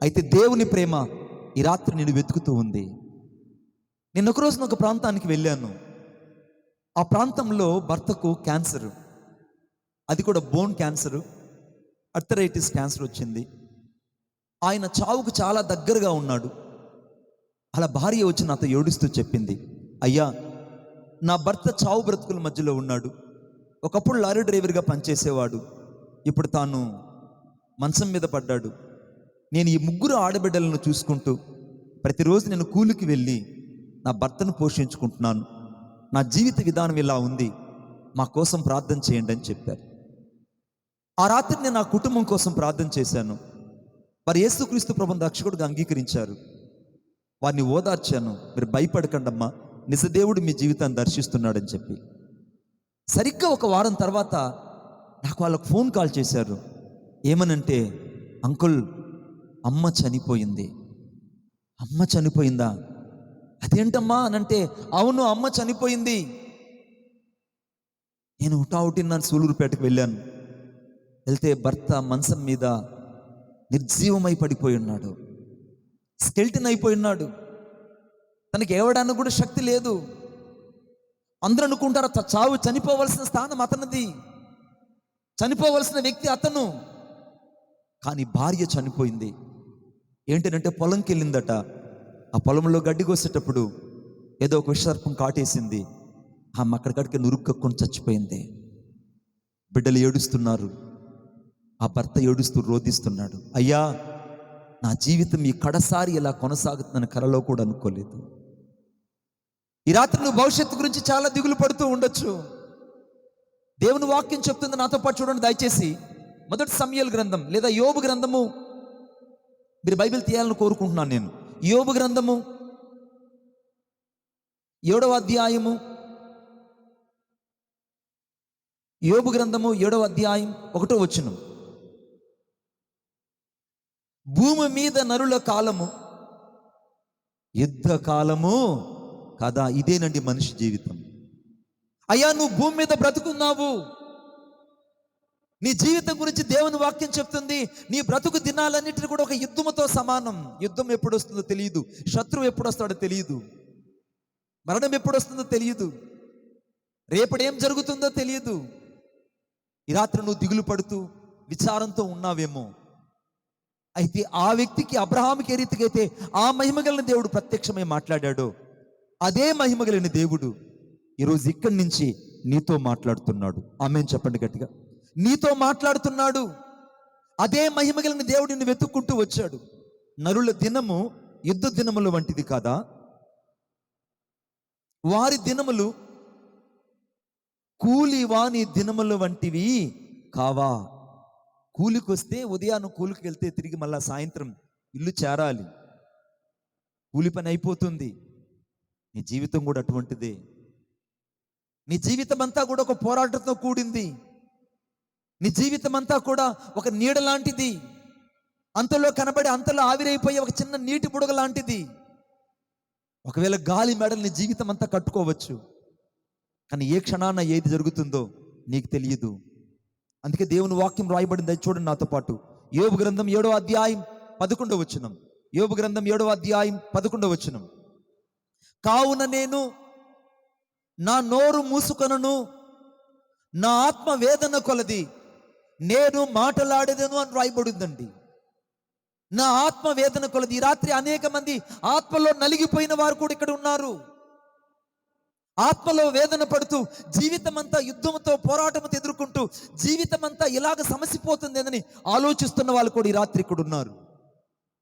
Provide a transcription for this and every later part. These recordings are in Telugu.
అయితే దేవుని ప్రేమ ఈ రాత్రి నేను వెతుకుతూ ఉంది. నేను ఒక రోజున ఒక ప్రాంతానికి వెళ్ళాను. ఆ ప్రాంతంలో భర్తకు క్యాన్సర్, అది కూడా బోన్ క్యాన్సరు, అర్థరైటిస్ క్యాన్సర్ వచ్చింది. ఆయన చావుకు చాలా దగ్గరగా ఉన్నాడు. అలా భార్య వచ్చి నాతో ఏడుస్తూ చెప్పింది, అయ్యా, నా భర్త చావు బ్రతుకుల మధ్యలో ఉన్నాడు. ఒకప్పుడు లారీ డ్రైవర్గా పనిచేసేవాడు, ఇప్పుడు తాను మంచం మీద పడ్డాడు. నేను ఈ 3 ఆడబిడ్డలను చూసుకుంటూ ప్రతిరోజు నేను కూలికి వెళ్ళి నా భర్తను పోషించుకుంటున్నాను. నా జీవిత విధానం ఇలా ఉంది, మా కోసం ప్రార్థన చేయండి అని చెప్పారు. ఆ రాత్రి నేను నా కుటుంబం కోసం ప్రార్థన చేశాను. వారు యేసుక్రీస్తు ప్రభువుని రక్షకుడిగా అంగీకరించారు. వారిని ఓదార్చాను, మీరు భయపడకండమ్మా, నిజదేవుడు మీ జీవితాన్ని దర్శిస్తున్నాడని చెప్పి. సరిగ్గా ఒక వారం తర్వాత నాకు వాళ్ళకు ఫోన్ కాల్ చేశారు. ఏమనంటే, అంకుల్, అమ్మ చనిపోయింది. అమ్మ చనిపోయిందా? అదేంటమ్మా అనంటే, అవును, అమ్మ చనిపోయింది. నేను హుటాహుటిన్నాను, సూలూరుపేటకు వెళ్ళాను. వెళ్తే భర్త మంచం మీద నిర్జీవమై పడిపోయి ఉన్నాడు, స్కెల్టన్ అయిపోయి ఉన్నాడు. తనకి ఏవడానికి కూడా శక్తి లేదు. అందరూ అనుకుంటారు చావు, చనిపోవలసిన స్థానం అతనిది, చనిపోవలసిన వ్యక్తి అతను. కానీ భార్య చనిపోయింది. ఏంటంటే పొలంకి వెళ్ళిందట. ఆ పొలంలో గడ్డి కోసేటప్పుడు ఏదో ఒక విషసర్పం కాటేసింది. ఆమె అక్కడికడికి నురుక్కకొని చచ్చిపోయింది. బిడ్డలు ఏడుస్తున్నారు, ఆ భర్త ఏడుస్తూ రోధిస్తున్నాడు, అయ్యా, నా జీవితం ఈ కడసారి ఇలా కొనసాగుతుందని కలలో కూడా అనుకోలేదు. ఈ రాత్రి నువ్వు భవిష్యత్తు గురించి చాలా దిగులు పడుతూ ఉండొచ్చు. దేవుని వాక్యం చెప్తుంది, నాతో పాటు చూడండి దయచేసి. మొదటి సమూయేలు గ్రంథం లేదా యోబు గ్రంథము, మీరు బైబిల్ తీయాలని కోరుకుంటున్నాను నేను. యోబు గ్రంథము 7వ అధ్యాయము, యోబు గ్రంథము 7వ అధ్యాయం 1వ వచనం. భూమి మీద నరుల కాలము యుద్ధ కాలము కదా, ఇదేనండి మనిషి జీవితం. అయ్యా, నువ్వు భూమి మీద బ్రతుకున్నావు. నీ జీవితం గురించి దేవుని వాక్యం చెప్తుంది, నీ బ్రతుకు దినాలన్నిటిని కూడా ఒక యుద్ధముతో సమానం. యుద్ధం ఎప్పుడు వస్తుందో తెలియదు, శత్రువు ఎప్పుడు వస్తాడో తెలియదు, మరణం ఎప్పుడు వస్తుందో తెలియదు, రేపటి ఏం జరుగుతుందో తెలియదు. ఈ రాత్రి నువ్వు దిగులు పడుతూ విచారంతో ఉన్నావేమో. అయితే ఆ వ్యక్తికి, అబ్రహాముకి ఏ రీతిగా అయితే ఆ మహిమగలిగిన దేవుడు ప్రత్యక్షమై మాట్లాడాడో, అదే మహిమగలిగిన దేవుడు ఈరోజు ఇక్కడి నుంచి నీతో మాట్లాడుతున్నాడు. ఆమేన్ చెప్పండి గట్టిగా. నీతో మాట్లాడుతున్నాడు. అదే మహిమగలిగిన దేవుడు నిన్ను వెతుక్కుంటూ వచ్చాడు. నరుల దినము యుద్ధ దినముల వంటిది కాదా? వారి దినములు కూలి వాని దినముల వంటివి కావా? కూలికి వస్తే ఉదయాన్ని కూలికి వెళ్తే తిరిగి మళ్ళా సాయంత్రం ఇల్లు చేరాలి, కూలి పని అయిపోతుంది. నీ జీవితం కూడా అటువంటిదే. నీ జీవితం అంతా కూడా ఒక పోరాటంతో కూడింది. నీ జీవితం అంతా కూడా ఒక నీడ లాంటిది, అంతలో కనబడి అంతలో ఆవిరైపోయే ఒక చిన్న నీటి బుడగ లాంటిది. ఒకవేళ గాలి మెడలు నీ జీవితం అంతా కట్టుకోవచ్చు, కానీ ఏ క్షణాన ఏది జరుగుతుందో నీకు తెలియదు. అందుకే దేవుని వాక్యం రాయబడింది, చూడండి నాతో పాటు. యోబు గ్రంథం 7వ అధ్యాయం 11వ వచనం. యోబు గ్రంథం 7వ అధ్యాయం 11వ వచనం. కావున నేను నా నోరు మూసుకొనను, నా ఆత్మ వేదన కొలది నేను మాటలాడేదను అని రాయబడిందండి. నా ఆత్మ వేదన కొలది. ఈ రాత్రి అనేక మంది ఆత్మలో నలిగిపోయిన వారు కూడా ఇక్కడ ఉన్నారు. ఆత్మలో వేదన పడుతూ జీవితం అంతా యుద్ధంతో పోరాటంతో ఎదుర్కొంటూ జీవితం అంతా ఇలాగ సమసిపోతుంది అని ఆలోచిస్తున్న వాళ్ళు కూడా ఈ రాత్రి ఇక్కడ ఉన్నారు.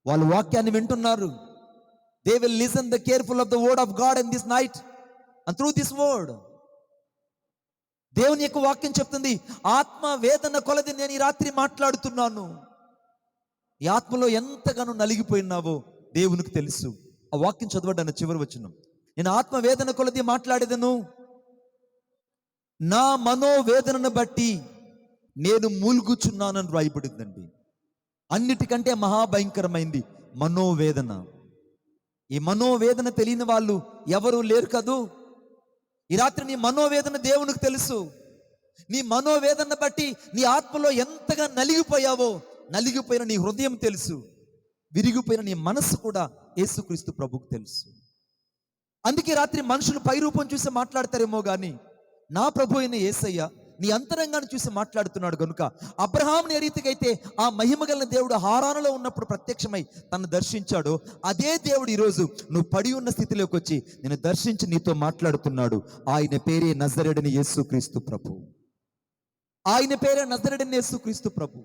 వాళ్ళు వాక్యాన్ని వింటున్నారు. They will listen the careful of the word of God in this night and through this word. దేవుని యొక్క వాక్యం చెప్తుంది, ఆత్మ వేదన కొలది నేను ఈ రాత్రి మాట్లాడుతున్నాను. ఈ ఆత్మలో ఎంతగానో నలిగిపోయినావో దేవునికి తెలుసు. ఆ వాక్యం చదవడానికి చివరి వచనం, నేను ఆత్మ వేదన కొలది మాట్లాడేదను, నా మనోవేదనను బట్టి నేను మూలుగుచున్నానని రాయబడిందండి. అన్నిటికంటే మహాభయంకరమైంది మనోవేదన. ఈ మనోవేదన తెలియని వాళ్ళు ఎవరు లేరు కదూ. ఈ రాత్రి నీ మనోవేదన దేవునికి తెలుసు. నీ మనోవేదన బట్టి నీ ఆత్మలో ఎంతగా నలిగిపోయావో, నలిగిపోయిన నీ హృదయం తెలుసు. విరిగిపోయిన నీ మనస్సు కూడా యేసుక్రీస్తు ప్రభుకు తెలుసు. అందుకే రాత్రి మనుషులు పై రూపం చూసి మాట్లాడతారేమో కానీ నా ప్రభు అయిన యేసయ్య నీ అంతరంగాన్ని చూసి మాట్లాడుతున్నాడు గనుక అబ్రహాంని ఏ రీతిగా అయితే ఆ మహిమగల దేవుడు హారానులో ఉన్నప్పుడు ప్రత్యక్షమై తను దర్శించాడో అదే దేవుడు ఈరోజు నువ్వు పడి ఉన్న స్థితిలోకి వచ్చి నేను దర్శించి నీతో మాట్లాడుతున్నాడు. ఆయన పేరే నజరేయుడైన యేసుక్రీస్తు ప్రభు. ఆయన పేరే నజరేయుడైన యేసుక్రీస్తు ప్రభు.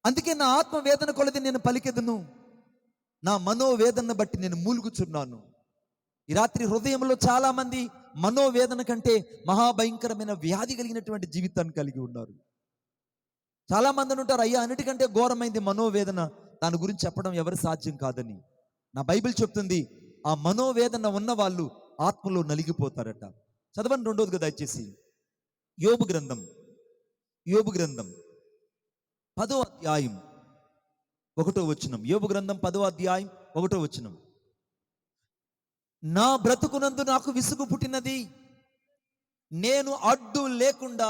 అందుకే నా ఆత్మ వేదన కొలది నేను పలికెదను, నా మనోవేదన బట్టి నేను మూలుగుచున్నాను. ఈ రాత్రి హృదయంలో చాలా మంది మనోవేదన కంటే మహాభయంకరమైన వ్యాధి కలిగినటువంటి జీవితాన్ని కలిగి ఉన్నారు. చాలా మంది ఉంటారు, అయ్యా అన్నిటికంటే ఘోరమైంది మనోవేదన, దాని గురించి చెప్పడం ఎవరు సాధ్యం కాదని. నా బైబిల్ చెప్తుంది ఆ మనోవేదన ఉన్న వాళ్ళు ఆత్మలో నలిగిపోతారట. చదవండి రెండోదిగా దయచేసి యోబు గ్రంథం 10వ అధ్యాయం 1వ వచనం. యోబు గ్రంథం 10వ అధ్యాయం 1వ వచనం. నా బ్రతుకునందు నాకు విసుగు పుట్టినది, నేను అడ్డు లేకుండా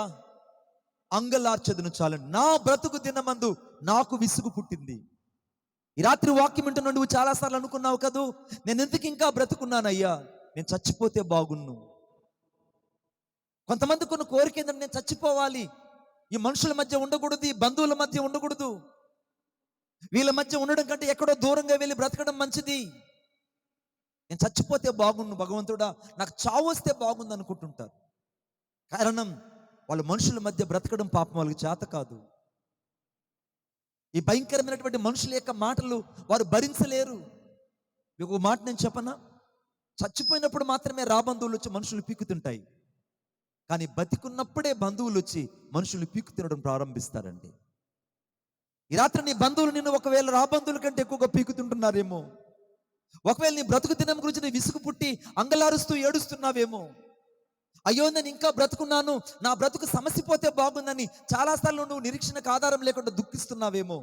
అంగలార్చదును చాలు. నా బ్రతుకు దినమందు నాకు విసుగు పుట్టింది. ఈ రాత్రి వాక్యం వింటున్నా నువ్వు చాలాసార్లు అనుకున్నావు కదూ, నేను ఎందుకు ఇంకా బ్రతుకున్నానయ్యా, నేను చచ్చిపోతే బాగున్ను. కొంతమంది కొన్ని కోరిక ఏంటంటే నేను చచ్చిపోవాలి, ఈ మనుషుల మధ్య ఉండకూడదు, ఈ బంధువుల మధ్య ఉండకూడదు, వీళ్ళ మధ్య ఉండడం కంటే ఎక్కడో దూరంగా వెళ్ళి బ్రతకడం మంచిది, నేను చచ్చిపోతే బాగుండు భగవంతుడా, నాకు చావు వస్తే బాగుంది అనుకుంటుంటారు. కారణం వాళ్ళు మనుషుల మధ్య బ్రతకడం పాపం వాళ్ళకి చేత కాదు. ఈ భయంకరమైనటువంటి మనుషుల యొక్క మాటలు వారు భరించలేరు. మీకు ఒక మాట నేను చెప్పనా, చచ్చిపోయినప్పుడు మాత్రమే రాబంధువులు వచ్చి మనుషులు పీకుతుంటాయి, కానీ బతికున్నప్పుడే బంధువులు వచ్చి మనుషులు పీకు తినడం ప్రారంభిస్తారండి. ఈ రాత్రి నీ బంధువులు నిన్ను ఒకవేళ రాబంధువుల కంటే ఎక్కువగా పీకుతుంటున్నారేమో. ఒకవేళ నీ బ్రతుకు దినం గురించి నీ విసుగు పుట్టి అంగలారుస్తూ ఏడుస్తున్నావేమో. అయ్యో నేను ఇంకా బ్రతుకున్నాను, నా బ్రతుకు సమసిపోతే బాగుందని చాలాసార్లు నువ్వు నిరీక్షణకు ఆధారం లేకుండా దుఃఖిస్తున్నావేమో.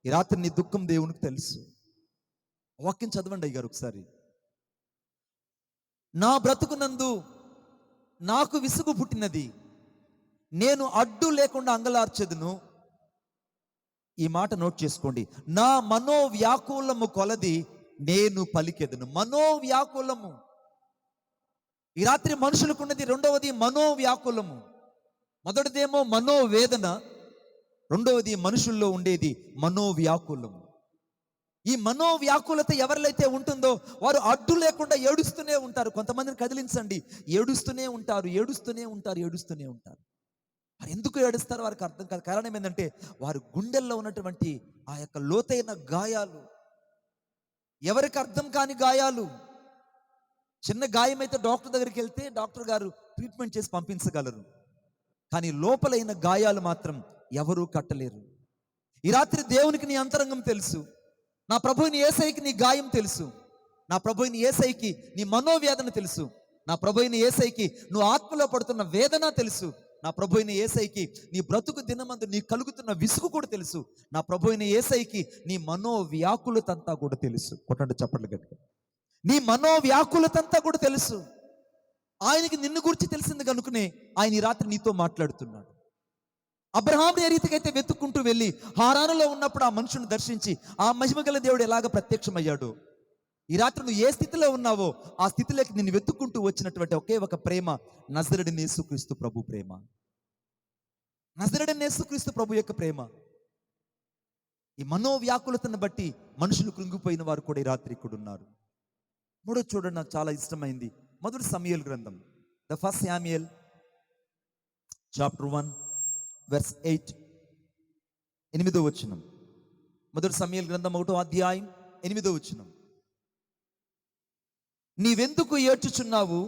ఈ రాత్రి నీ దుఃఖం దేవునికి తెలుసు. వాక్యం చదవండి అయ్యారు ఒకసారి. నా బ్రతుకునందు నాకు విసుగు పుట్టినది, నేను అడ్డు లేకుండా అంగలార్చెదను. ఈ మాట నోట్ చేసుకోండి. నా మనోవ్యాకులము కొలది నేను పలికెదను. మనోవ్యాకులము. ఈ రాత్రి మనుషులకు ఉన్నది రెండవది మనోవ్యాకులము. మొదటిదేమో మనోవేదన, రెండవది మనుషుల్లో ఉండేది మనోవ్యాకులము. ఈ మనోవ్యాకులత ఎవరిలైతే ఉంటుందో వారు అడ్డు లేకుండా ఏడుస్తూనే ఉంటారు. కొంతమందిని కదిలించండి, ఏడుస్తూనే ఉంటారు. వారు ఎందుకు ఏడుస్తారు వారికి అర్థం కాదు. కారణం ఏంటంటే వారి గుండెల్లో ఉన్నటువంటి ఆ యొక్క లోతైన గాయాలు, ఎవరికి అర్థం కాని గాయాలు. చిన్న గాయం అయితే డాక్టర్ దగ్గరికి వెళ్తే డాక్టర్ గారు ట్రీట్మెంట్ చేసి పంపించగలరు, కానీ లోపలైన గాయాలు మాత్రం ఎవరూ కట్టలేరు. ఈ రాత్రి దేవునికి నీ అంతరంగం తెలుసు. నా ప్రభువుని యేసయ్యకి నీ గాయం తెలుసు. నా ప్రభువుని యేసయ్యకి నీ మనోవేదన తెలుసు. నా ప్రభువుని యేసయ్యకి నువ్వు ఆత్మలో పడుతున్న వేదన తెలుసు. నా ప్రభువుని యేసయ్యకి నీ బ్రతుకు దినమందు నీ కలుగుతున్న విసుగు కూడా తెలుసు. నా ప్రభువుని యేసయ్యకి నీ మనోవ్యాకులతంతా కూడా తెలుసు. కొట్టండి చప్పట్లు గట్టిగా. నీ మనోవ్యాకులతంతా కూడా తెలుసు. ఆయనకి నిన్ను గురించి తెలిసింది కనుకనే ఆయన ఈ రాత్రి నీతో మాట్లాడుతున్నాడు. అబ్రహాం ఏ రీతిగా అయితే వెతుక్కుంటూ వెళ్ళి హారానులో ఉన్నప్పుడు ఆ మనుషుని దర్శించి ఆ మహిమగల దేవుడు ఎలాగ ప్రత్యక్షమయ్యాడు, ఈ రాత్రి నువ్వు ఏ స్థితిలో ఉన్నావో ఆ స్థితిలోకి నిన్ను వెతుక్కుంటూ వచ్చినటువంటి ఒకే ఒక ప్రేమ నజరేయుడైన యేసుక్రీస్తు ప్రభు ప్రేమ. నజరేయుడైన యేసుక్రీస్తు ప్రభు యొక్క ప్రేమ. ఈ మనోవ్యాకులతను బట్టి మనుషులు కృంగిపోయిన వారు కూడా ఈ రాత్రి ఇక్కడ ఉన్నారు. మూడో చూడండి, నాకు చాలా ఇష్టమైంది. మొదటి సమూయేలు గ్రంథం, the first Samuel chapter 1 verse 8, 8వ వచనం. మొదటి సమూయేలు గ్రంథం 1వ అధ్యాయం 8వ వచనం. నీవెందుకు ఏడ్చుచున్నావు,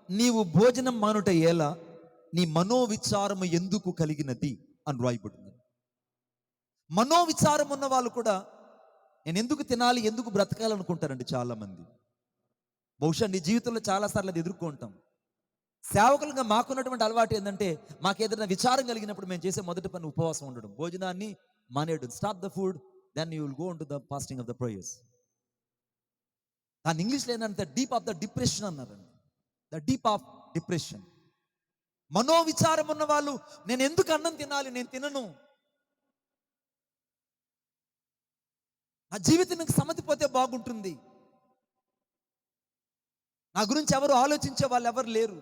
నీవు భోజనం మానుట ఎలా, నీ మనోవిచారము ఎందుకు కలిగినది అని రాయబడింది. మనోవిచారం ఉన్న వాళ్ళు కూడా నేను ఎందుకు తినాలి, ఎందుకు బ్రతకాలనుకుంటారండి చాలా మంది. బహుశా నీ జీవితంలో చాలాసార్లు అది ఎదుర్కొంటాం. సేవకులుగా మాకున్నటువంటి అలవాటు ఏంటంటే మాకు ఏదైనా విచారం కలిగినప్పుడు మేము చేసే మొదటి పని ఉపవాసం ఉండడం, భోజనాన్ని మానేయడం. Stop the food, then you will go into the fasting of the prayers. దాని ఇంగ్లీష్లో ఏంటంటే డీప్ ఆఫ్ ద డిప్రెషన్ అన్నారండి. The deep of depression. మనోవిచారం ఉన్న వాళ్ళు నేను ఎందుకు అన్నం తినాలి, నేను తినను. నా జీవితం నాకు సమ్మతిపోతే బాగుంటుంది, నా గురించి ఎవరు ఆలోచించే వాళ్ళు ఎవరు లేరు,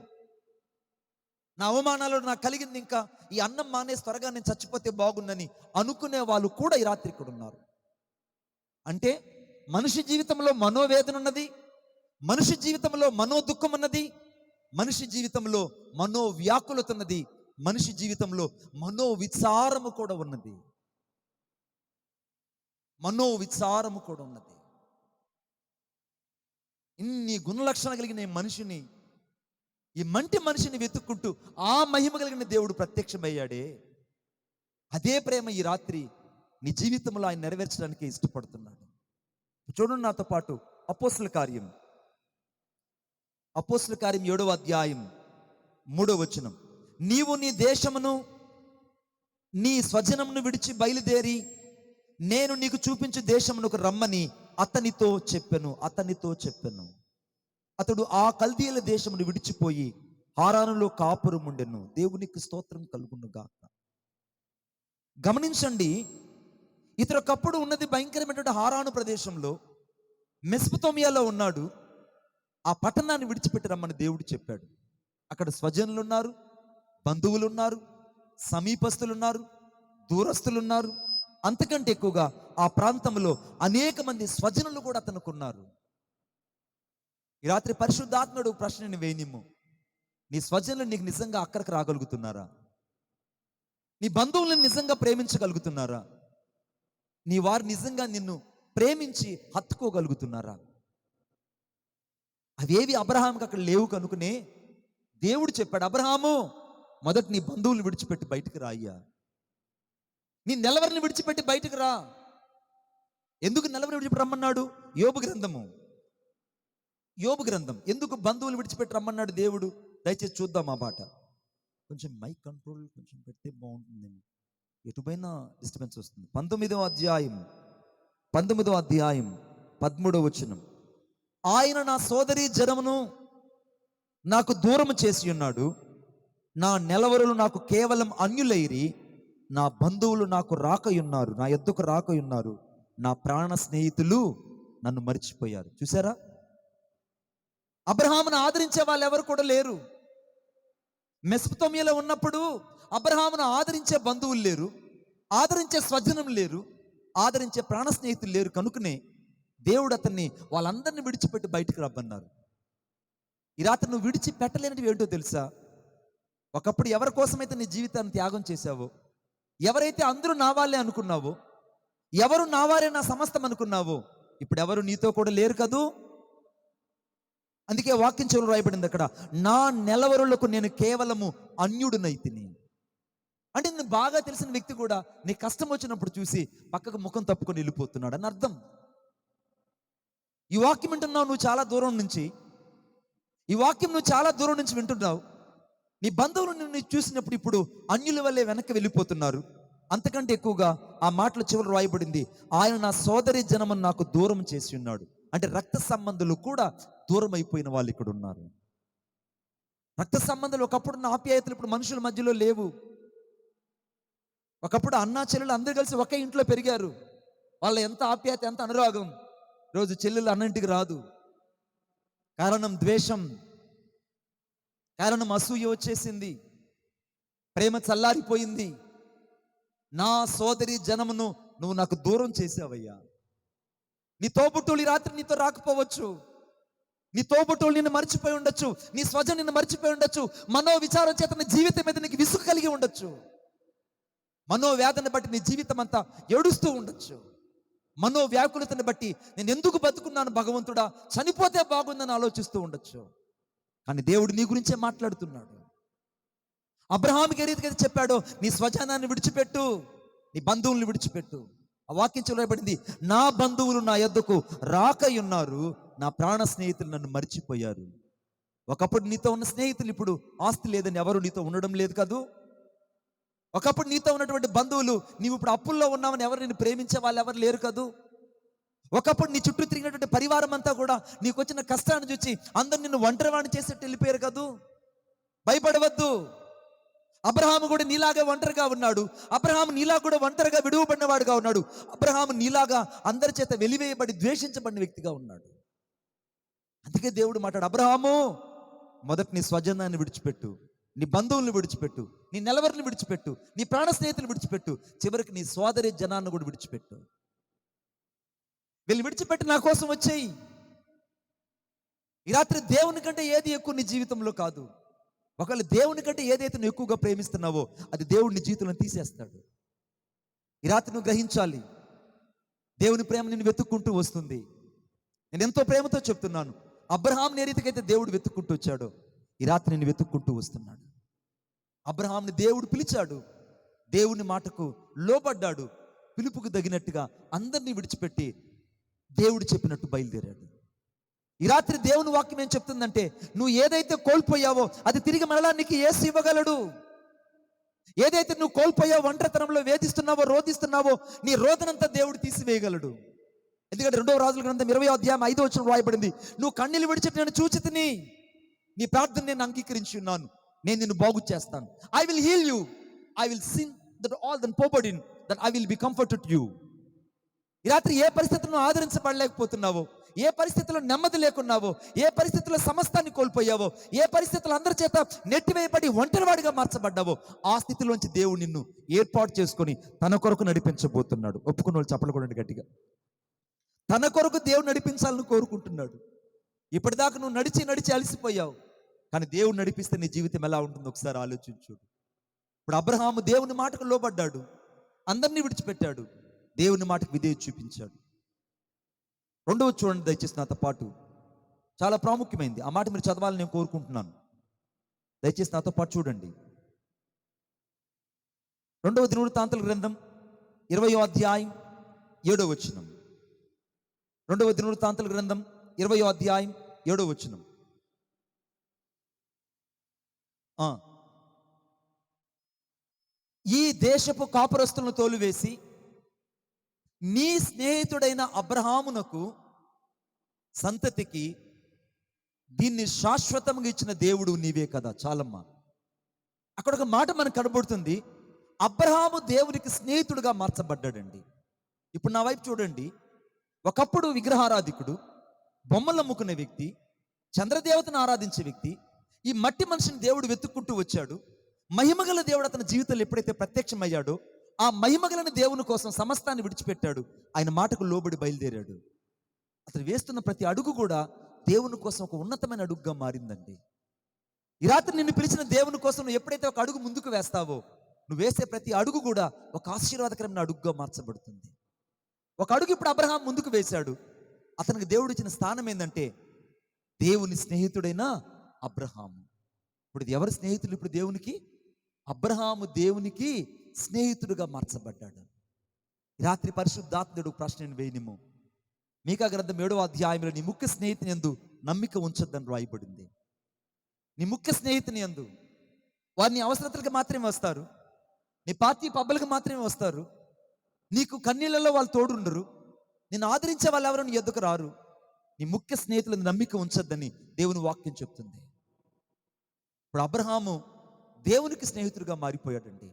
నా అవమానాలు నాకు కలిగింది, ఇంకా ఈ అన్నం మానేసి త్వరగా నేను చచ్చిపోతే బాగుందని అనుకునే వాళ్ళు కూడా ఈ రాత్రి ఇక్కడ ఉన్నారు. అంటే మనిషి జీవితంలో మనోవేదన ఉన్నది, మనిషి జీవితంలో మనో దుఃఖం ఉన్నది, మనిషి జీవితంలో మనో వ్యాకులత ఉన్నది, మనిషి జీవితంలో మనో విచారము కూడా ఉన్నది. మనో విచారము కూడా ఉన్నది. ఇన్ని గుణలక్షణాలు కలిగిన ఈ మనిషిని, ఈ మంటి మనిషిని వెతుక్కుంటూ ఆ మహిమ కలిగిన దేవుడు ప్రత్యక్షమయ్యాడే. అదే ప్రేమ ఈ రాత్రి నీ జీవితంలో ఆయన నెరవేర్చడానికి ఇష్టపడుతున్నాడు. చూడండి నాతో పాటు అపోస్తలుల కార్యం 7వ అధ్యాయం 3వ వచనం. నీవు నీ దేశమును నీ స్వజనమును విడిచి బయలుదేరి నేను నీకు చూపించే దేశమునకు రమ్మని అతనితో చెప్పెను. అతడు ఆ కల్దీయుల దేశమును విడిచిపోయి హారానులో కాపురం ఉండెను. దేవునికి స్తోత్రం కలుగును గాక. గమనించండి, ఇతడు ఒకప్పుడు ఉన్నది భయంకరమైనటువంటి హారాను ప్రదేశంలో, మెస్పతోమియాలో ఉన్నాడు. ఆ పట్టణాన్ని విడిచిపెట్టి రమ్మని దేవుడు చెప్పాడు. అక్కడ స్వజనులు ఉన్నారు, బంధువులు ఉన్నారు, సమీపస్తులు ఉన్నారు, దూరస్తులు ఉన్నారు. అంతకంటే ఎక్కువగా ఆ ప్రాంతంలో అనేక మంది స్వజనులు కూడా అతనికి ఉన్నారు. ఈ రాత్రి పరిశుద్ధాత్ముడు ప్రశ్నని వేయనిమ్ము. నీ స్వజనులు నీకు నిజంగా అక్కడికి రాగలుగుతున్నారా? నీ బంధువులను నిజంగా ప్రేమించగలుగుతున్నారా? నీ వారు నిజంగా నిన్ను ప్రేమించి హత్తుకోగలుగుతున్నారా? అవేవి అబ్రహాంకి అక్కడ లేవు కనుకనే దేవుడు చెప్పాడు, అబ్రహాము మొదట నీ బంధువులను విడిచిపెట్టి బయటకు రా అయ్యా, నీ నెలవరిని విడిచిపెట్టి బయటకు రా. ఎందుకు నెలవరిని విడిచిపెట్టి రమ్మన్నాడు? యోబు గ్రంథం ఎందుకు బంధువులు విడిచిపెట్టి రమ్మన్నాడు దేవుడు? దయచేసి చూద్దాం ఆ మాట. కొంచెం మైక్ కంట్రోల్ కొంచెం పెడితే బాగుంటుందేమో, ఎటుపైనా డిస్టర్బెన్స్ వస్తుంది. 19వ అధ్యాయం 13వ వచనం. ఆయన నా సోదరి జనమును నాకు దూరం చేసి ఉన్నాడు, నా నెలవరులు నాకు కేవలం అన్యులైరి, నా బంధువులు నాకు రాకయున్నారు, నా యొద్దకు రాకయున్నారు, నా ప్రాణ స్నేహితులు నన్ను మరిచిపోయారు. చూసారా, అబ్రహామును ఆదరించే వాళ్ళు ఎవరు కూడా లేరు. మెసొపొతామియాలో ఉన్నప్పుడు అబ్రహామును ఆదరించే బంధువులు లేరు, ఆదరించే స్వజనం లేరు, ఆదరించే ప్రాణ స్నేహితులు లేరు. కనుకనే దేవుడు అతన్ని వాళ్ళందరినీ విడిచిపెట్టి బయటకు రమ్మన్నారు. ఈ రాత్రి నువ్వు విడిచిపెట్టలేనివి ఏంటో తెలుసా? ఒకప్పుడు ఎవరి కోసమైతే నీ జీవితాన్ని త్యాగం చేశావో, ఎవరైతే అందరూ నా వాళ్ళే అనుకున్నావో, ఎవరు నా వారే నా సమస్తం అనుకున్నావో, ఇప్పుడు ఎవరు నీతో కూడా లేరు కదూ. అందుకే వాక్యం చివరలో రాయబడింది అక్కడ, నా నెలవరులకు నేను కేవలము అన్యుడునైతిని. అంటే నేను బాగా తెలిసిన వ్యక్తి కూడా నీ కష్టం వచ్చినప్పుడు చూసి పక్కకు ముఖం తప్పుకొని వెళ్ళిపోతున్నాడు అని అర్థం. ఈ వాక్యం వింటున్నావు నువ్వు చాలా దూరం నుంచి, ఈ వాక్యం నువ్వు చాలా దూరం నుంచి వింటున్నావు. నీ బంధువులు నిన్ను చూసినప్పుడు ఇప్పుడు అన్యుల వల్లే వెనక్కి వెళ్ళిపోతున్నారు. అంతకంటే ఎక్కువగా ఆ మాటల చివరి రాయబడింది, ఆయన నా సోదరి జనమును నాకు దూరం చేసి ఉన్నాడు. అంటే రక్త సంబంధులు కూడా దూరం అయిపోయిన వాళ్ళు ఇక్కడ ఉన్నారు. రక్త సంబంధాలు, ఒకప్పుడు ఆప్యాయతలు ఇప్పుడు మనుషుల మధ్యలో లేవు. ఒకప్పుడు అన్నా చెల్లెలు అందరూ కలిసి ఒకే ఇంట్లో పెరిగారు, వాళ్ళ ఎంత ఆప్యాయత, ఎంత అనురాగం. రోజు చెల్లెలు అన్నింటికి రాదు. కారణం ద్వేషం, కారణం అసూయ వచ్చేసింది, ప్రేమ చల్లారిపోయింది. నా సోదరి జనమును నువ్వు నాకు దూరం చేసావయ్యా. నీ తోబుట్టువులు ఈ రాత్రి నీతో రాకపోవచ్చు, నీ తోబుట్టువులు నిన్ను మర్చిపోయి ఉండొచ్చు, నీ స్వజం నిన్ను మర్చిపోయి ఉండొచ్చు, మనో విచారం చేత నీ జీవితం మీద నీకు విసుగు కలిగి ఉండొచ్చు, మనో వేదన బట్టి నీ జీవితం అంతా ఏడుస్తూ ఉండొచ్చు, మనో వ్యాకులతని బట్టి నేను ఎందుకు బతుకున్నాను భగవంతుడా, చనిపోతే బాగుందని ఆలోచిస్తూ ఉండొచ్చు. కానీ దేవుడు నీ గురించే మాట్లాడుతున్నాడు. అబ్రహాముకి ఏ రీతిగా చెప్పాడో, నీ స్వజనాన్ని విడిచిపెట్టు, నీ బంధువుల్ని విడిచిపెట్టు. ఆ వాక్యం చెప్పబడింది, నా బంధువులు నా యొద్దకు రాకయున్నారు, నా ప్రాణ స్నేహితులు నన్ను మర్చిపోయారు. ఒకప్పుడు నీతో ఉన్న స్నేహితులు ఇప్పుడు ఆస్తి లేదని ఎవరు నీతో ఉండడం లేదు కదూ. ఒకప్పుడు నీతో ఉన్నటువంటి బంధువులు నీవు ఇప్పుడు అప్పుల్లో ఉన్నావని ఎవరు నిన్ను ప్రేమించే వాళ్ళు ఎవరు లేరు కదూ. ఒకప్పుడు నీ చుట్టూ తిరిగినటువంటి పరివారం అంతా కూడా నీకు వచ్చిన కష్టాన్ని చూసి అందరు నిన్ను ఒంటరివాణి చేసేట్టు వెళ్ళిపోయారు కదూ. భయపడవద్దు. అబ్రహాము కూడా నీలాగా ఒంటరిగా ఉన్నాడు. అబ్రహాము నీలా కూడా ఒంటరిగా విడువబడినవాడుగా ఉన్నాడు. అబ్రహాము నీలాగా అందరి చేత వెలివేయబడి ద్వేషించబడిన వ్యక్తిగా ఉన్నాడు. అందుకే దేవుడు మాట్లాడు, అబ్రహాము మొదట నీ స్వజనాన్ని విడిచిపెట్టు, నీ బంధువులను విడిచిపెట్టు, నీ నెలవరిని విడిచిపెట్టు, నీ ప్రాణ స్నేహితులు విడిచిపెట్టు, చివరికి నీ సోదరి జనాన్ని కూడా విడిచిపెట్టు. వీళ్ళు విడిచిపెట్టి నా కోసం వచ్చేయి. ఈ రాత్రి దేవుని కంటే ఏది ఎక్కువ నీ జీవితంలో కాదు. ఒకవేళ దేవుని కంటే ఏదైతే నువ్వు ఎక్కువగా ప్రేమిస్తున్నావో అది దేవుడు నీ జీవితంలో తీసేస్తాడు. ఈ రాత్రి నువ్వు గ్రహించాలి, దేవుని ప్రేమ నిన్ను వెతుక్కుంటూ వస్తుంది. నేను ఎంతో ప్రేమతో చెప్తున్నాను, అబ్రహాంని ఏ రీతికైతే దేవుడు వెతుక్కుంటూ వచ్చాడో ఈ రాత్రి నిన్ను వెతుక్కుంటూ వస్తున్నాడు. అబ్రహాంని దేవుడు పిలిచాడు, దేవుని మాటకు లోబడ్డాడు, పిలుపుకు తగినట్టుగా అందరినీ విడిచిపెట్టి దేవుడు చెప్పినట్టు బయలుదేరాడు. ఈ రాత్రి దేవుని వాక్యం ఏం చెప్తుందంటే, నువ్వు ఏదైతే కోల్పోయావో అది తిరిగి మరలా నీకు యేసు ఇవ్వగలడు. ఏదైతే నువ్వు కోల్పోయావో, ఒంటరితనంలో వేధిస్తున్నావో, రోధిస్తున్నావో, నీ రోదనంతా దేవుడు తీసివేయగలడు. ఎందుకంటే 2వ రాజుల గ్రంథం 20వ అధ్యాయం 5వ వచనం రాయబడింది, నువ్వు కన్నీళ్ళు విడిచిపెట్టి నేను చూచి తిని నీ ప్రార్థన నేను అంగీకరించి ఉన్నాను, నేను నిన్ను బాగు చేస్తాను. I will heal you, I will sing that all then పోబర్డిన్ that I will be comforted you. ఈ రాత్రి ఏ పరిస్థితులను ఆదరించబడలేకపోతున్నావో, ఏ పరిస్థితుల్లో నెమ్మది లేకున్నావో, ఏ పరిస్థితుల్లో సమస్తాన్ని కోల్పోయావో, ఏ పరిస్థితుల్లో అందరి చేత నెట్టివేయబడి ఒంటరివాడిగా మార్చబడ్డావో, ఆ స్థితిలోంచి దేవుడు నిన్ను ఏర్పాటు చేసుకొని తన కొరకు నడిపించబోతున్నాడు. ఒప్పుకున్న వాళ్ళు చప్పలు కొనండి గట్టిగా. తన కొరకు దేవుడు నడిపించాలని కోరుకుంటున్నాడు. ఇప్పటిదాకా నువ్వు నడిచి నడిచి అలసిపోయావు, కానీ దేవుడు నడిపిస్తే నీ జీవితం ఎలా ఉంటుందో ఒకసారి ఆలోచించు. ఇప్పుడు అబ్రహాము దేవుని మాటకు లోబడ్డాడు, అందరినీ విడిచిపెట్టాడు, దేవుని మాటకు విధేయత చూపించాడు. 2వ చూడండి దయచేసి నాతో పాటు, చాలా ప్రాముఖ్యమైనది. ఆ మాట మీరు చదవాలని నేను కోరుకుంటున్నాను. దయచేసి నాతో పాటు చూడండి. 2వ దినవృత్తాంతాల గ్రంథం 20వ అధ్యాయం 7వ వచనం. 2వ దినవృత్తాంతాల గ్రంథం 20వ అధ్యాయం 7వ వచనం. ఈ దేశపు కాపురస్తులను తోలివేసి నీ స్నేహితుడైన అబ్రహామునకు సంతతికి దీన్ని శాశ్వతంగా ఇచ్చిన దేవుడు నీవే కదా. చాలమ్మా, అక్కడ ఒక మాట మనకు కనబడుతుంది, అబ్రహాము దేవునికి స్నేహితుడుగా మార్చబడ్డాడండి. ఇప్పుడు నా వైపు చూడండి, ఒకప్పుడు విగ్రహారాధికుడు, బొమ్మలు అమ్ముకునే వ్యక్తి, చంద్రదేవతను ఆరాధించే వ్యక్తి, ఈ మట్టి మనిషిని దేవుడు వెతుక్కుంటూ వచ్చాడు. మహిమగల దేవుడు అతని జీవితంలో ఎప్పుడైతే ప్రత్యక్షమయ్యాడో ఆ మహిమగలని దేవుని కోసం సమస్తాన్ని విడిచిపెట్టాడు. ఆయన మాటకు లోబడి బయలుదేరాడు. అతను వేస్తున్న ప్రతి అడుగు కూడా దేవుని కోసం ఒక ఉన్నతమైన అడుగుగా మారిందండి. ఈ రాత్రి నిన్ను పిలిచిన దేవుని కోసం నువ్వు ఎప్పుడైతే ఒక అడుగు ముందుకు వేస్తావో, నువ్వు వేసే ప్రతి అడుగు కూడా ఒక ఆశీర్వాదకరమైన అడుగుగా మార్చబడుతుంది. ఒక అడుగు ఇప్పుడు అబ్రహాం ముందుకు వేశాడు. అతనికి దేవుడు ఇచ్చిన స్థానం ఏంటంటే దేవుని స్నేహితుడైన అబ్రహాము. ఇప్పుడు ఇది ఎవరి స్నేహితులు? ఇప్పుడు దేవునికి అబ్రహాము దేవునికి స్నేహితుడుగా మార్చబడ్డాడు. రాత్రి పరిశుద్ధాత్ముడు ప్రశ్నను వేయనిము. మీకా గ్రంథం 7వ అధ్యాయంలో నీ ముఖ్య స్నేహితుని యందు నమ్మిక ఉంచొద్దని రాయబడింది. నీ ముఖ్య స్నేహితుని యందు వారు నీ అవసరతలకు మాత్రమే వస్తారు, నీ పార్టీ పబ్బలకు మాత్రమే వస్తారు, నీకు కన్నీళ్లలో వాళ్ళు తోడుండరు, నిన్ను ఆదరించే వాళ్ళు ఎవరు నీ ఎద్దుకు రారు. నీ ముఖ్య స్నేహితులను నమ్మిక ఉంచొద్దని దేవుని వాక్యం చెప్తుంది. ఇప్పుడు అబ్రహాము దేవునికి స్నేహితుడిగా మారిపోయాడండి.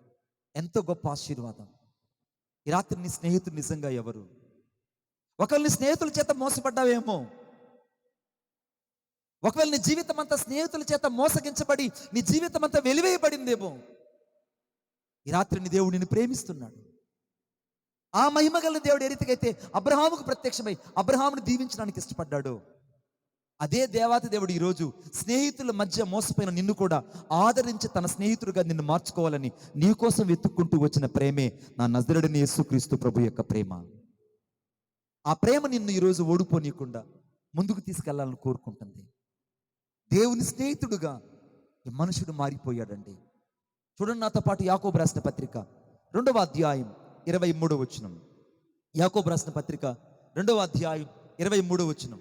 ఎంతో గొప్ప ఆశీర్వాదం. ఈ రాత్రి నీ స్నేహితుడు నిజంగా ఎవరు? ఒకవేళ నీ స్నేహితుల చేత మోసపడ్డావేమో, ఒకవేళ నీ జీవితం అంతా స్నేహితుల చేత మోసగించబడి నీ జీవితం అంతా వెలివేయబడిందేమో, ఈ రాత్రి నీ దేవుడు నిన్ను ప్రేమిస్తున్నాడు. ఆ మహిమగల దేవుడు ఏ రీతికైతే అబ్రహాముకు ప్రత్యక్షమై అబ్రహామును దీవించడానికి ఇష్టపడ్డాడు, అదే దేవాతి దేవుడు ఈరోజు స్నేహితుల మధ్య మోసపోయిన నిన్ను కూడా ఆదరించి తన స్నేహితుడిగా నిన్ను మార్చుకోవాలని నీ కోసం వెతుక్కుంటూ వచ్చిన ప్రేమే నా నజరేయుడైన యేసుక్రీస్తు ప్రభు యొక్క ప్రేమ. ఆ ప్రేమ నిన్ను ఈరోజు ఓడిపోనీయకుండా ముందుకు తీసుకెళ్లాలని కోరుకుంటుంది. దేవుని స్నేహితుడుగా ఈ మనుషుడు మారిపోయాడండి. చూడండి నాతో పాటు యాకోబు రాసిన పత్రిక 2వ అధ్యాయం 23వ వచనం. యాకోబు రాసిన పత్రిక 2వ అధ్యాయం 23వ వచనం.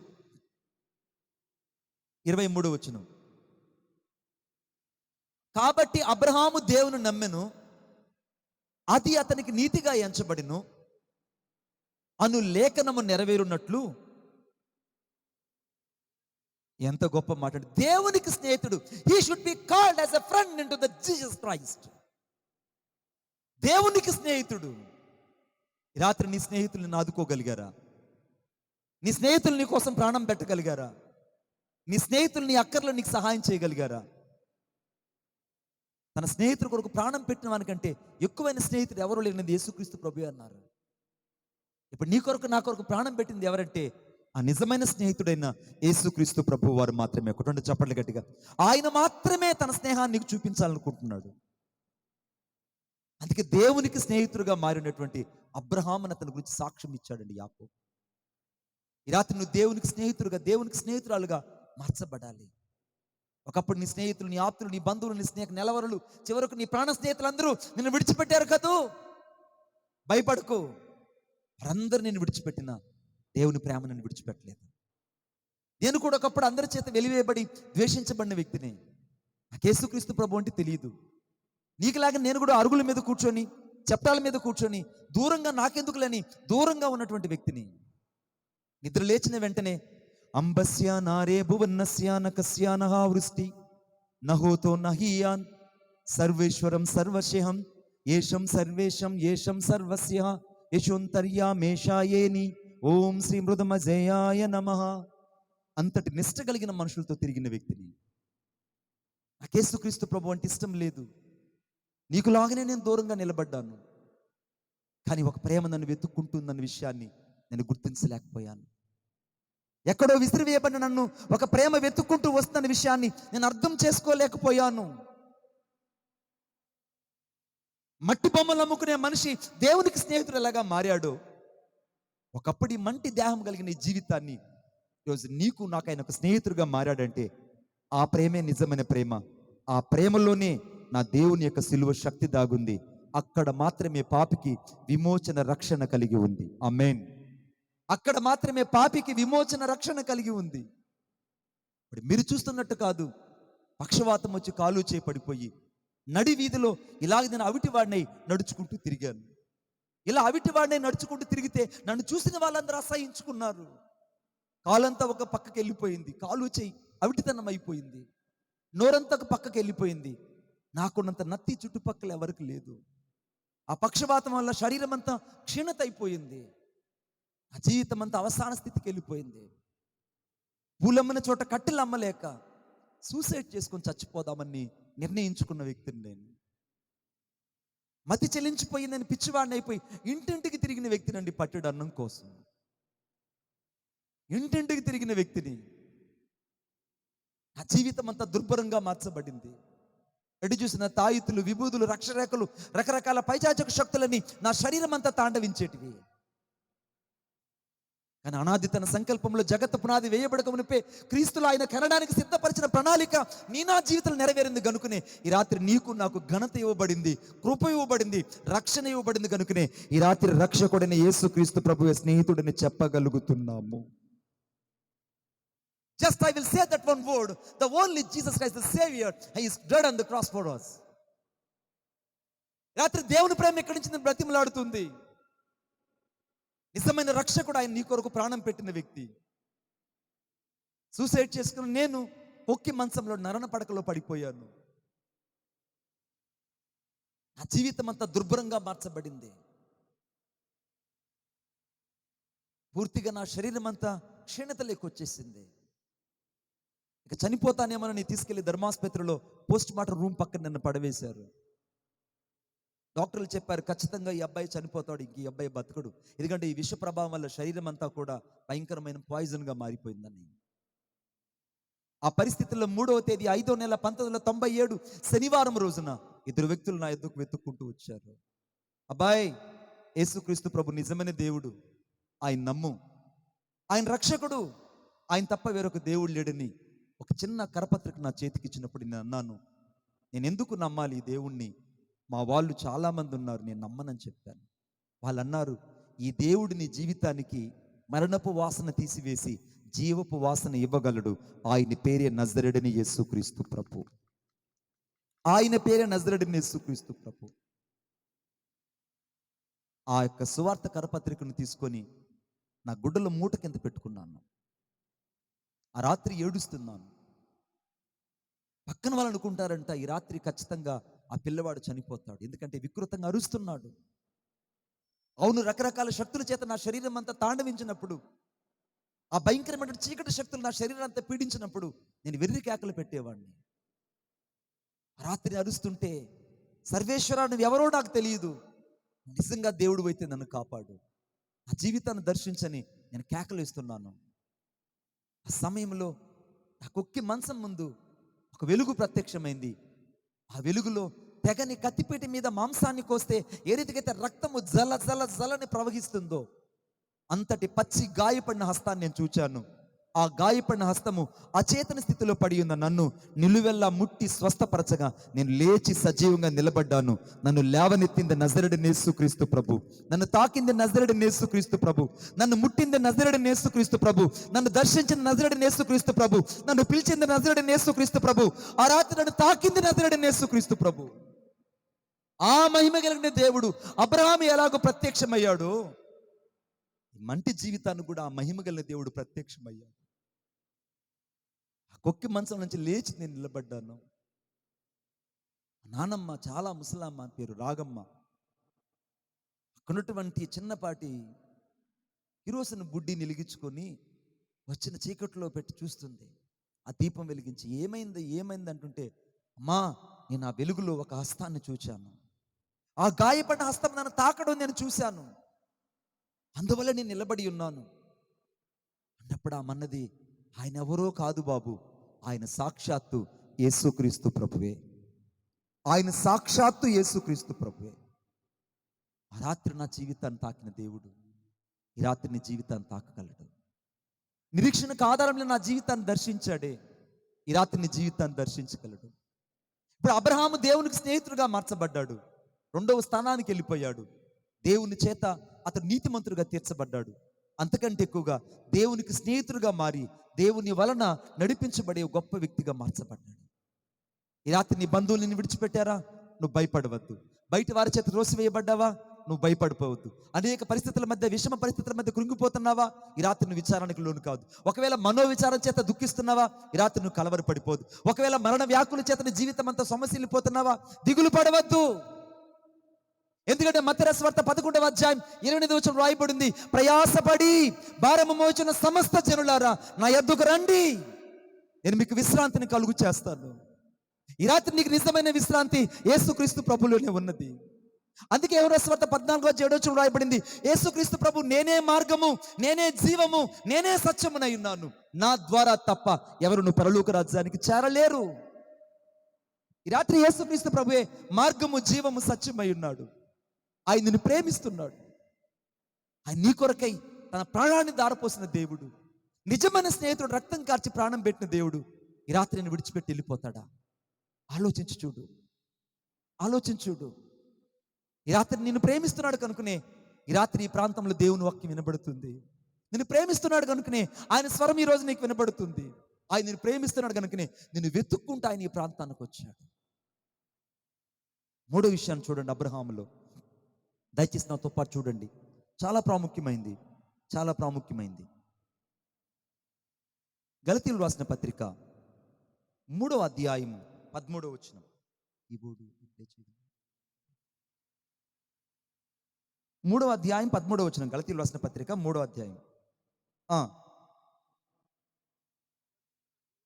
23వ వచనం. కాబట్టి అబ్రహాము దేవుని నమ్మెను, అది అతనికి నీతిగా ఎంచబడిను అను లేఖనము నెరవేరున్నట్లు. ఎంత గొప్ప మాట! దేవునికి స్నేహితుడు. He should be called as a friend into the Jesus Christ. దేవునికి స్నేహితుడు. ఈ రాత్రి నీ స్నేహితుల్ని ఆదుకోగలిగారా? నీ స్నేహితులు నీ కోసం ప్రాణం పెట్టగలిగారా? నీ స్నేహితులు నీ అక్కర్లో నీకు సహాయం చేయగలిగారా? తన స్నేహితుడు కొరకు ప్రాణం పెట్టిన వానికంటే ఎక్కువైన స్నేహితుడు ఎవరు లేనిది యేసుక్రీస్తు ప్రభు అన్నారు. ఇప్పుడు నీ కొరకు నా కొరకు ప్రాణం పెట్టింది ఎవరంటే ఆ నిజమైన స్నేహితుడైన యేసుక్రీస్తు ప్రభు వారు మాత్రమే. ఒకటి చప్పట్లు గట్టిగా. ఆయన మాత్రమే తన స్నేహాన్ని నీకు చూపించాలనుకుంటున్నాడు. అందుకే దేవునికి స్నేహితుడుగా మారినటువంటి అబ్రహామును అతని గురించి సాక్ష్యం ఇచ్చాడండి యాకోబు. ఈ రాత్రి నువ్వు దేవునికి స్నేహితుడుగా, దేవునికి స్నేహితురాలుగా మార్చబడాలి. ఒకప్పుడు నీ స్నేహితులు, నీ ఆప్తులు, నీ బంధువులు, నీ స్నేహ నెలవరులు, చివరకు నీ ప్రాణ స్నేహితులందరూ నిన్ను విడిచిపెట్టారు కదూ. భయపడకు. వారందరూ నిన్ను విడిచిపెట్టిన దేవుని ప్రేమ నిన్ను విడిచిపెట్టలేదు. నేను కూడా ఒకప్పుడు అందరి చేత వెలివేయబడి ద్వేషించబడిన వ్యక్తిని. నాకు యేసుక్రీస్తు ప్రభు అంటే తెలియదు. నీకులాగా నేను కూడా అరుగుల మీద కూర్చొని, చప్టాల మీద కూర్చొని, దూరంగా నాకెందుకులేని దూరంగా ఉన్నటువంటి వ్యక్తిని. నిద్ర లేచిన వెంటనే అంబస్య నారే భువన్నస్య నకస్య నహా వృష్టి నహోతో నహీయాన్ సర్వేశ్వరం సర్వశేహం ఏషం సర్వేశం ఏషం సర్వస్య యశోంతర్యామేషాయేని ఓం శ్రీ మృదమజయాయ నమః. అంతటి నిష్ట కలిగిన మనుషులతో తిరిగిన వ్యక్తిని. నాకు యేసుక్రీస్తు ప్రభు అంటే ఇష్టం లేదు. నీకులాగానే నేను దూరంగా నిలబడ్డాను. కానీ ఒక ప్రేమ నన్ను వెతుక్కుంటుందన్న విషయాన్ని నేను గుర్తించలేకపోయాను. ఎక్కడో విసిరివేయబడిన నన్ను ఒక ప్రేమ వెతుక్కుంటూ వస్తున్న విషయాన్ని నేను అర్థం చేసుకోలేకపోయాను. మట్టి బొమ్మలు అమ్ముకునే మనిషి దేవునికి స్నేహితుడు ఎలాగా మారాడు, ఒకప్పుడు ఈ మంటి దేహం కలిగిన ఈ జీవితాన్ని ఈరోజు నీకు నాకు ఆయన ఒక స్నేహితుడిగా మారాడంటే ఆ ప్రేమే నిజమైన ప్రేమ. ఆ ప్రేమలోనే నా దేవుని యొక్క సిలువ శక్తి దాగుంది. అక్కడ మాత్రమే పాపికి విమోచన రక్షణ కలిగి ఉంది. ఆమేన్. అక్కడ మాత్రమే పాపికి విమోచన రక్షణ కలిగి ఉంది. ఇప్పుడు మీరు చూస్తున్నట్టు కాదు. పక్షవాతం వచ్చి కాలు చేయి పడిపోయి నడి వీధిలో ఇలాగ నేను అవిటివాడినై నడుచుకుంటూ తిరిగాను. ఇలా అవిటివాడినై నడుచుకుంటూ తిరిగితే నన్ను చూసిన వాళ్ళందరూ అసహించుకున్నారు. కాలంతా ఒక పక్కకి వెళ్ళిపోయింది. కాలు చేయి అవిటితనం అయిపోయింది. నోరంతా ఒక పక్కకి వెళ్ళిపోయింది. నాకున్నంత నత్తి చుట్టుపక్కల ఎవరికి లేదు. ఆ పక్షవాతం వల్ల శరీరం అంతా క్షీణత అయిపోయింది. ఆ జీవితం అంతా అవసాన స్థితికి వెళ్ళిపోయింది. పూలమ్మిన చోట కట్టెలు అమ్మలేక సూసైడ్ చేసుకొని చచ్చిపోదామని నిర్ణయించుకున్న వ్యక్తిని నేను. మతి చెల్లించిపోయి నేను పిచ్చివాడిని అయిపోయి ఇంటింటికి తిరిగిన వ్యక్తినండి, పట్టెడు అన్నం కోసం. ఇంటింటికి తిరిగిన వ్యక్తిని. నా జీవితం అంతా దుర్భరంగా మార్చబడింది. ఎటు చూసిన తాయితులు, విభూదులు, రక్షరేఖలు, రకరకాల పైచాచక శక్తులని నా శరీరం అంతా తాండవించేటివి. కానీ అనాది తన సంకల్పంలో జగత్తు పునాది వేయబడక మునిపే క్రీస్తులో ఆయన కనడానికి సిద్ధపరిచిన ప్రణాళిక నీ నా జీవితంలో నెరవేరింది కనుకనే ఈ రాత్రి నీకు నాకు ఘనత ఇవ్వబడింది, కృప ఇవ్వబడింది, రక్షణ ఇవ్వబడింది కనుకనే ఈ రాత్రి రక్షకుడైన యేసు క్రీస్తు ప్రభువే స్నేహితుడిని చెప్పగలుగుతున్నాము. Just I will say that one word, the only Jesus Christ, the Savior, He is dead on the cross for us. రాత్రి దేవుని ప్రేమ ఎక్కడి నుంచి బ్రతిమలాడుతుంది. నిజమైన రక్షకుడు ఆయన నీ కొరకు ప్రాణం పెట్టిన వ్యక్తి. సూసైడ్ చేసుకుని నేను పొక్కి మంచంలో నరణ పడకలో పడిపోయాను. నా జీవితం అంతా దుర్భరంగా మార్చబడింది. పూర్తిగా నా శరీరం అంతా క్షీణత లేకొచ్చేసింది. ఇక చనిపోతానేమోనని తీసుకెళ్లి ధర్మాసుపత్రిలో పోస్ట్ మార్టం రూమ్ పక్కన నన్ను పడవేశారు. డాక్టర్లు చెప్పారు ఖచ్చితంగా ఈ అబ్బాయి చనిపోతాడు, ఇంక ఈ అబ్బాయి బతకడు, ఎందుకంటే ఈ విష ప్రభావం వల్ల శరీరం అంతా కూడా భయంకరమైన పాయిజన్గా మారిపోయిందని. ఆ పరిస్థితుల్లో 3వ తేదీ 5వ నెల 1997 శనివారం రోజున 2 వ్యక్తులు నా ఎద్దుకు వెతుక్కుంటూ వచ్చారు. అబ్బాయి, యేసుక్రీస్తు ప్రభు నిజమైన దేవుడు, ఆయన నమ్ము, ఆయన రక్షకుడు, ఆయన తప్ప వేరొక దేవుడు లేడని ఒక చిన్న కరపత్రిక నా చేతికి ఇచ్చినప్పుడు నేను అన్నాను, నేను ఎందుకు నమ్మాలి ఈ దేవుణ్ణి? మా వాళ్ళు చాలామంది ఉన్నారు, నేను నమ్మనని చెప్పాను. వాళ్ళు అన్నారు, ఈ దేవుడిని జీవితానికి మరణపు వాసన తీసివేసి జీవపు వాసన ఇవ్వగలడు. ఆయన పేరే నజరేయుడైన యేసుక్రీస్తు ప్రభు. ఆయన పేరే నజరేయుడైన యేసుక్రీస్తు ప్రభు. ఆ యొక్క సువార్త కరపత్రికను తీసుకొని నా గుడ్డల మూట కింద పెట్టుకున్నాను. ఆ రాత్రి ఏడుస్తున్నాను. పక్కన వాళ్ళు అనుకుంటారంట ఈ రాత్రి ఖచ్చితంగా ఆ పిల్లవాడు చనిపోతాడు. ఎందుకంటే వికృతంగా అరుస్తున్నాడు. అవును, రకరకాల శక్తుల చేత నా శరీరం అంతా తాండవించినప్పుడు, ఆ భయంకరమైన చీకటి శక్తులు నా శరీరం అంతా పీడించినప్పుడు నేను వెర్రి కేకలు పెట్టేవాడిని. రాత్రి అరుస్తుంటే, సర్వేశ్వర నువ్వు ఎవరో నాకు తెలియదు, నిజంగా దేవుడు అయితే నన్ను కాపాడు, నా జీవితాన్ని దర్శించని నేను కేకలు ఇస్తున్నాను. ఆ సమయంలో ఆ కొక్కి మంచం ముందు ఒక వెలుగు ప్రత్యక్షమైంది. ఆ వెలుగులో తెగని కత్తిపీట మీద మాంసాన్ని కోస్తే ఏ రీతికైతే రక్తము జల జల జలని ప్రవహిస్తుందో అంతటి పచ్చి గాయపడిన హస్తాన్ని నేను చూచాను. ఆ గాయపడిన హస్తము అచేతన స్థితిలో పడి ఉన్న నన్ను నిలువెల్లా ముట్టి స్వస్థపరచగా నేను లేచి సజీవంగా నిలబడ్డాను. నన్ను లేవనెత్తింది నజరేయుడైన యేసుక్రీస్తు ప్రభు, నన్ను తాకింది నజరేయుడైన యేసుక్రీస్తు ప్రభు, నన్ను ముట్టింది నజరేయుడైన యేసుక్రీస్తు ప్రభు, నన్ను దర్శించింది నజరేయుడైన యేసుక్రీస్తు ప్రభు, నన్ను పిలిచింది నజరేయుడైన యేసుక్రీస్తు ప్రభు, ఆ రాత్రి నన్ను తాకింది నజరేయుడైన యేసుక్రీస్తు ప్రభు. ఆ మహిమ కలిగిన దేవుడు అబ్రహాము ఎలాగో ప్రత్యక్షమయ్యాడో, మంటి జీవితాన్ని కూడా ఆ మహిమ కలిగిన దేవుడు ప్రత్యక్షమయ్యాడు. ఆ కొక్కి మంచం నుంచి లేచి నేను నిలబడ్డాను. నానమ్మ చాలా ముసలమ్మ, పేరు రాగమ్మ. అక్కడున్నటువంటి చిన్నపాటి కిరోసిన్ బుడ్డి నిలిగించుకొని వచ్చిన చీకట్లో పెట్టి చూస్తుంది. ఆ దీపం వెలిగించి ఏమైంది ఏమైంది అంటుంటే, అమ్మా నేను ఆ వెలుగులో ఒక హస్తాన్ని చూచాను, ఆ గాయపడిన హస్తం నన్ను తాకడం నేను చూశాను, అందువల్ల నేను నిలబడి ఉన్నాను అన్నప్పుడు ఆమన్నది, ఆయన ఎవరో కాదు బాబు, ఆయన సాక్షాత్తు యేసుక్రీస్తు ప్రభువే, ఆయన సాక్షాత్తు యేసుక్రీస్తు ప్రభువే. ఆ రాత్రి నా జీవితాన్ని తాకిన దేవుడు ఈ రాత్రి నీ జీవితాన్ని తాకగలడు. నిరీక్షణకు ఆధారంలో నా జీవితాన్ని దర్శించాడే, ఈ రాత్రి నీ జీవితాన్ని దర్శించగలడు. ఇప్పుడు అబ్రహాము దేవునికి స్నేహితుడిగా మార్చబడ్డాడు, రెండవ స్థానానికి వెళ్ళిపోయాడు. దేవుని చేత అతడు నీతిమంతుడిగా తీర్చబడ్డాడు. అంతకంటే ఎక్కువగా దేవునికి స్నేహితుడిగా మారి దేవుని వలన నడిపించబడే గొప్ప వ్యక్తిగా మార్చబడ్డాడు. ఈ రాత్రి నీ బంధువులు నిన్ను విడిచిపెట్టారా, నువ్వు భయపడవద్దు. బయట వారి చేత రోసివేయబడ్డావా, నువ్వు భయపడిపోవద్దు. అనేక పరిస్థితుల మధ్య, విషమ పరిస్థితుల మధ్య కృంగిపోతున్నావా, ఈ రాత్రి నువ్వు విచారానికి లోను కాదు. ఒకవేళ మనోవిచారం చేత దుఃఖిస్తున్నావా, ఈ రాత్రి నువ్వు కలవరపడిపోదు. ఒకవేళ మరణ వ్యాకుల చేత నీ జీవితం అంతా సమస్యలిపోతున్నావా, దిగులు పడవద్దు. ఎందుకంటే మత్తయి సువార్త 11వ అధ్యాయం 8వ వచనం రాయబడింది, ప్రయాసపడి భారము మోచిన సమస్త జనులారా నా యొద్దకు రండి, నేను మీకు విశ్రాంతిని కలుగు చేస్తాను. ఈ రాత్రి నీకు నిజమైన విశ్రాంతి యేసుక్రీస్తు ప్రభులోనే ఉన్నది. అందుకే యోహాను సువార్త 14వ అధ్యాయం 7వ వచనం రాయబడింది, యేసుక్రీస్తు ప్రభు నేనే మార్గము, నేనే జీవము, నేనే సత్యమునై ఉన్నాను, నా ద్వారా తప్ప ఎవరును పరలోక రాజ్యానికి చేరలేరు. ఈ రాత్రి యేసుక్రీస్తు ప్రభువే మార్గము, జీవము, సత్యమై ఉన్నాడు. ఆయన నిన్ను ప్రేమిస్తున్నాడు. ఆయన నీ కొరకై తన ప్రాణాన్ని దారపోసిన దేవుడు, నిజమైన స్నేహితుడు, రక్తం కార్చి ప్రాణం పెట్టిన దేవుడు ఈ రాత్రి నేను విడిచిపెట్టి వెళ్ళిపోతాడా? ఆలోచించి చూడు, ఆలోచించి చూడు. ఈ రాత్రి నిన్ను ప్రేమిస్తున్నాడు కనుకనే ఈ రాత్రి ఈ ప్రాంతంలో దేవుని వాక్యం వినబడుతుంది. నిన్ను ప్రేమిస్తున్నాడు కనుకనే ఆయన స్వరం ఈ రోజు నీకు వినబడుతుంది. ఆయన నిన్ను ప్రేమిస్తున్నాడు కనుకనే నిన్ను వెతుక్కుంటూ ఆయన ఈ ప్రాంతానికి వచ్చాడు. మూడో విషయాన్ని చూడండి అబ్రహాములో, దయచేసి నాతో పాటు చూడండి, చాలా ప్రాముఖ్యమైంది, చాలా ప్రాముఖ్యమైంది. గలతీయులు రాసిన పత్రిక 3వ అధ్యాయం 13వ వచనం. ఈ బోర్డు 3వ అధ్యాయం 13వ వచనం, గలతీయులు రాసిన పత్రిక 3వ అధ్యాయం.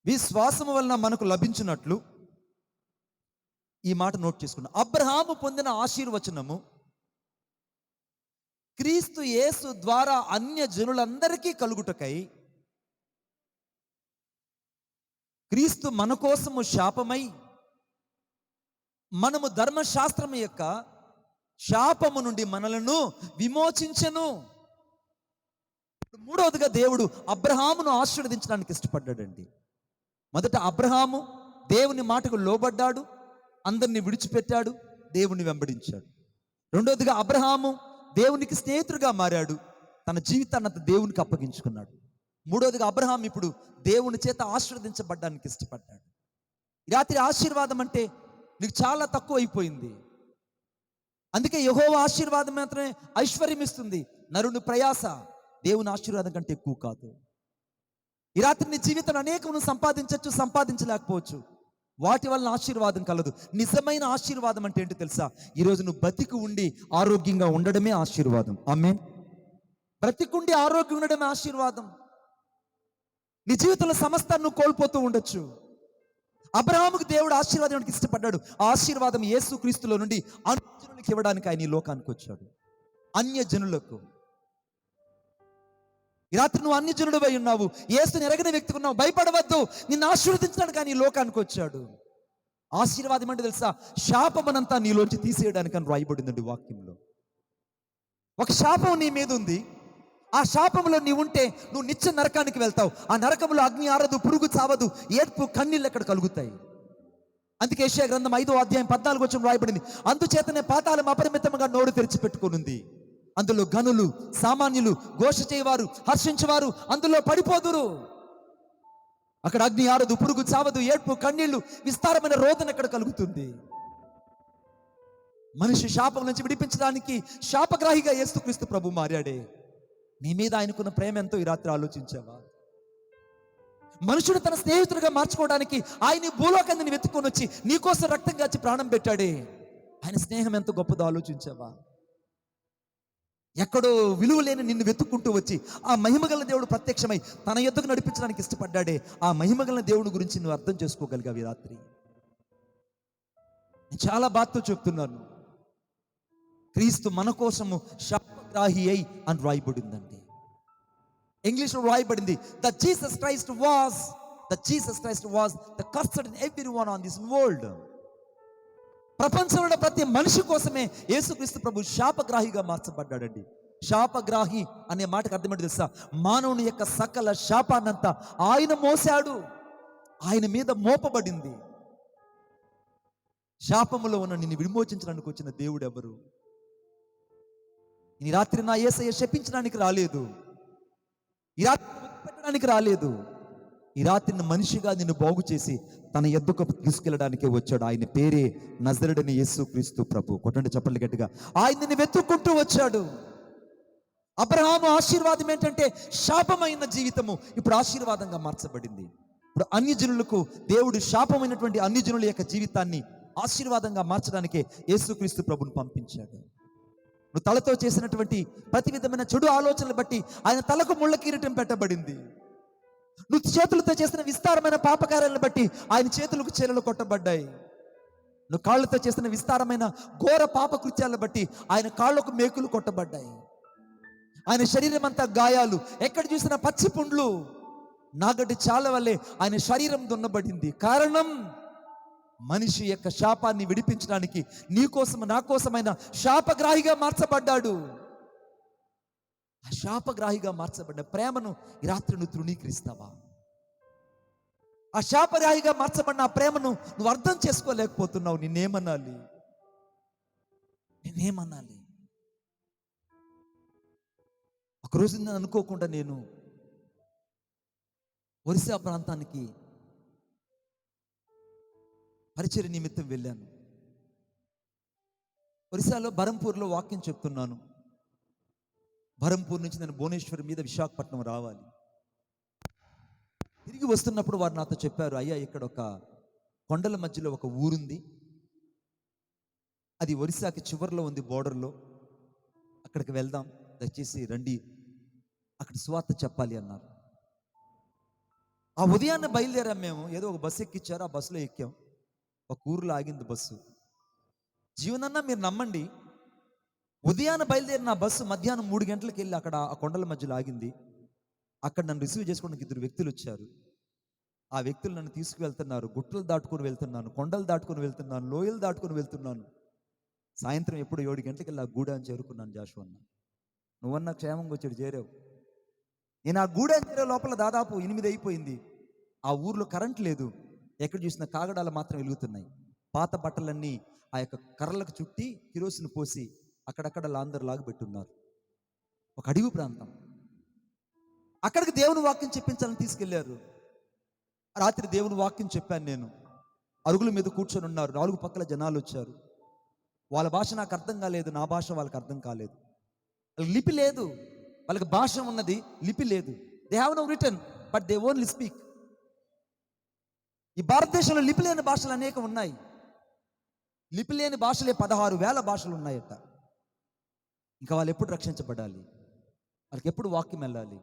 విశ్వాసము వలన మనకు లభించినట్లు, ఈ మాట నోట్ చేసుకున్నాం, అబ్రహాము పొందిన ఆశీర్వచనము క్రీస్తు యేసు ద్వారా అన్య జనులందరికీ కలుగుటకై క్రీస్తు మన కోసము శాపమై మనము ధర్మశాస్త్రము యొక్క శాపము నుండి మనలను విమోచించెను. మూడవదిగా దేవుడు అబ్రహామును ఆశీర్వదించడానికి ఇష్టపడ్డాడండి. మొదట అబ్రహాము దేవుని మాటకు లోబడ్డాడు, అందరిని విడిచిపెట్టాడు, దేవుని వెంబడించాడు. రెండవదిగా అబ్రహాము దేవునికి స్నేహితుడిగా మారాడు, తన జీవితాన్ని అంత దేవునికి అప్పగించుకున్నాడు. మూడవదిగా అబ్రహాం ఇప్పుడు దేవుని చేత ఆశీర్వదించబడ్డానికి ఇష్టపడ్డాడు. ఈ రాత్రి ఆశీర్వాదం అంటే నీకు చాలా తక్కువ అయిపోయింది. అందుకే యెహోవా ఆశీర్వాదం మాత్రమే ఐశ్వర్యం ఇస్తుంది, నరుని ప్రయాస దేవుని ఆశీర్వాదం కంటే ఎక్కువ కాదు. ఈ రాత్రి నీ జీవితంలో అనేకం సంపాదించవచ్చు, సంపాదించలేకపోవచ్చు. వాటి వల్ల ఆశీర్వాదం కలదు. నిజమైన ఆశీర్వాదం అంటే ఏంటో తెలుసా? ఈరోజు నువ్వు బతికి ఉండి ఆరోగ్యంగా ఉండడమే ఆశీర్వాదం. ఆమేన్. బ్రతికుండి ఆరోగ్యం ఉండడమే ఆశీర్వాదం. నీ జీవితంలో సమస్తాన్ని నువ్వు కోల్పోతూ ఉండొచ్చు. అబ్రహాముకు దేవుడు ఆశీర్వాదానికి ఇష్టపడ్డాడు. ఆ ఆశీర్వాదం యేసుక్రీస్తులో నుండి అన్యజనులకు ఇవ్వడానికి ఆయన ఈ లోకానికి వచ్చాడు. అన్యజనులకు. ఈ రాత్రి నువ్వు అన్యజనుడు అయి ఉన్నావు, యేసుని ఎరగని వ్యక్తిగా ఉన్నావు, భయపడవద్దు. నిన్ను ఆశీర్వదించడానికి ఆయన ఈ లోకానికి వచ్చాడు. ఆశీర్వాదం అంటే తెలుసా? శాపమనంతా నీలోంచి తీసేయడానికి అని రాయబడిందండి వాక్యంలో. ఒక శాపం నీ మీద ఉంది. ఆ శాపంలో నీవు ఉంటే నువ్వు నిత్య నరకానికి వెళ్తావు. ఆ నరకంలో అగ్ని ఆరదు, పురుగు చావదు, ఏడ్పు కన్నీళ్ళు ఎక్కడ కలుగుతాయి. అందుకే యెషయా గ్రంథం 5వ అధ్యాయం 14వ వచనం రాయబడింది, అందుచేతనే పాతాళం అపరిమితంగా నోరు తెరిచిపెట్టుకొనుంది, అందులో గనులు, సామాన్యులు, ఘోష చేయవారు, హర్షించేవారు అందులో పడిపోదురు. అక్కడ అగ్ని ఆరదు, పురుగు చావదు, ఏడ్పు కన్నీళ్లు, విస్తారమైన రోదన ఎక్కడ కలుగుతుంది. మనిషి శాపం నుంచి విడిపించడానికి శాపగ్రాహిగా యేసుక్రీస్తు ప్రభు మారాడే. నీ మీద ఆయనకున్న ప్రేమ ఎంతో ఈ రాత్రి ఆలోచించావా? మనుషుడు తన స్నేహితుడిగా మార్చుకోవడానికి ఆయన భూలోకాన్ని వెతుక్కొని వచ్చి నీకోసం రక్తం కాచి ప్రాణం పెట్టాడే. ఆయన స్నేహం ఎంత గొప్పదో ఆలోచించావా? ఎక్కడో విలువ లేని నిన్ను వెతుక్కుంటూ వచ్చి ఆ మహిమగల దేవుడు ప్రత్యక్షమై తన యొద్దకు నడిపించడానికి ఇష్టపడ్డాడే. ఆ మహిమగల దేవుడి గురించి నువ్వు అర్థం చేసుకోగలిగావు ఈ రాత్రి? నేను చాలా బాధతో చెప్తున్నాను, క్రీస్తు మన కోసము శాపగ్రాహి అయి అని రాయబడిందండి. ఇంగ్లీష్లో రాయబడింది, the Jesus Christ was the custard in everyone on this world. ప్రపంచంలో ప్రతి మనిషి కోసమే యేసుక్రీస్తు ప్రభు శాపగ్రాహిగా మార్చబడ్డాడండి. శాపగ్రాహి అనే మాటకు అర్థమేంటి తెలుసా? మానవుని యొక్క సకల శాపాన్నంతా ఆయన మోసాడు, ఆయన మీద మోపబడింది. శాపములో ఉన్న నిన్ను విమోచించడానికి వచ్చిన దేవుడు ఎవరు? ఈ రాత్రి నా యేసయ్య శపించడానికి రాలేదు, ఈ రాత్రి పెట్టడానికి రాలేదు. ఈ రాత్రిని మనిషిగా నిన్ను బాగు చేసి తన యొద్దకు తీసుకెళ్ళడానికే వచ్చాడు. ఆయన పేరే నజరేయుడైన యేసుక్రీస్తు ప్రభు. కొట్టండి చప్పట్లు గట్టిగా. ఆయన నిన్ను వెతుక్కుంటూ వచ్చాడు. అబ్రహాము ఆశీర్వాదం ఏంటంటే శాపమైన జీవితము ఇప్పుడు ఆశీర్వాదంగా మార్చబడింది. ఇప్పుడు అన్యజనులకు దేవుడు శాపమైనటువంటి అన్యజనుల యొక్క జీవితాన్ని ఆశీర్వాదంగా మార్చడానికే యేసుక్రీస్తు ప్రభుని పంపించాడు. నువ్వు తలతో చేసినటువంటి ప్రతి విధమైన చెడు ఆలోచనలు బట్టి ఆయన తలకు ముళ్ళ కిరీటం పెట్టబడింది. నువ్వు చేతులతో చేసిన విస్తారమైన పాపకార్యాలను బట్టి ఆయన చేతులకు చీరలు కొట్టబడ్డాయి. నువ్వు కాళ్ళతో చేసిన విస్తారమైన ఘోర పాప కృత్యాలను బట్టి ఆయన కాళ్ళకు మేకులు కొట్టబడ్డాయి. ఆయన శరీరం అంతా గాయాలు, ఎక్కడ చూసిన పచ్చి పుండ్లు, నాగటి చాల వల్లే ఆయన శరీరం దున్నబడింది. కారణం మనిషి యొక్క శాపాన్ని విడిపించడానికి నీ కోసం నా కోసమైన శాపగ్రాహిగా మార్చబడ్డాడు. ఆ శాపగ్రాహిగా మార్చబడ్డ ప్రేమను ఈ రాత్రి నువ్వు తృణీకరిస్తావా? ఆ శాపగ్రాహిగా మార్చబడిన ఆ ప్రేమను నువ్వు అర్థం చేసుకోలేకపోతున్నావు. నిన్నేమనాలి? ఒకరోజు నేను అనుకోకుండా నేను ఒరిస్సా ప్రాంతానికి పరిచర్య నిమిత్తం వెళ్ళాను. ఒరిస్సాలో బరంపూర్లో వాక్యం చెప్తున్నాను. బరంపూర్ నుంచి నేను భువనేశ్వర్ మీద విశాఖపట్నం రావాలి. తిరిగి వస్తున్నప్పుడు వారు నాతో చెప్పారు, అయ్యా ఇక్కడ ఒక కొండల మధ్యలో ఒక ఊరుంది, అది ఒరిస్సాకి చివరిలో ఉంది, బోర్డర్లో, అక్కడికి వెళ్దాం, దయచేసి రండి, అక్కడ సువార్త చెప్పాలి అన్నారు. ఆ ఉదయాన్నే బయలుదేరాం మేము. ఏదో ఒక బస్సు ఎక్కిచ్చారు, ఆ బస్సులో ఎక్కాం. ఒక ఊర్లో ఆగింది బస్సు. జీవనన్నా మీరు నమ్మండి, ఉదయాన్నే బయలుదేరిన బస్సు మధ్యాహ్నం 3 గంటలకు వెళ్ళి అక్కడ ఆ కొండల మధ్యలో ఆగింది. అక్కడ నన్ను రిసీవ్ చేసుకోవడానికి 2 వ్యక్తులు వచ్చారు. ఆ వ్యక్తులు నన్ను తీసుకువెళ్తున్నారు. గుట్టలు దాటుకుని వెళ్తున్నాను, కొండలు దాటుకుని వెళ్తున్నాను, లోయలు దాటుకుని వెళ్తున్నాను. సాయంత్రం ఎప్పుడు 7 గంటలకు వెళ్ళి ఆ గూడాన్ని చేరుకున్నాను. జాషు అన్న, నువ్వన్నా క్షేమంగా వచ్చాడు, చేరావు. నేను ఆ గూడాన్ని చేరే లోపల దాదాపు 8 అయిపోయింది. ఆ ఊర్లో కరెంట్ లేదు, ఎక్కడ చూసిన కాగడాలు మాత్రం వెలుగుతున్నాయి. పాత బట్టలన్నీ ఆ యొక్క కర్రలకు చుట్టి కిరోసిన్ పోసి అక్కడక్కడ లాందరు లాగబెట్టున్నారు. ఒక అడవి ప్రాంతం. అక్కడికి దేవుని వాక్యం చెప్పించాలని తీసుకెళ్లారు. రాత్రి దేవుని వాక్యం చెప్పాను నేను. అరుగుల మీద కూర్చొని ఉన్నారు, 4 పక్కల జనాలు వచ్చారు. వాళ్ళ భాష నాకు అర్థం కాలేదు, నా భాష వాళ్ళకి అర్థం కాలేదు. వాళ్ళకి లిపి లేదు, వాళ్ళకి భాష ఉన్నది, లిపి లేదు. They have no written but they only speak. ఈ భారతదేశంలో లిపి లేని భాషలు అనేక ఉన్నాయి. లిపి లేని భాషలే 16,000 భాషలు ఉన్నాయట. ఇంకా వాళ్ళు ఎప్పుడు రక్షించబడాలి? వాళ్ళకి ఎప్పుడు వాక్యం వెళ్ళాలి?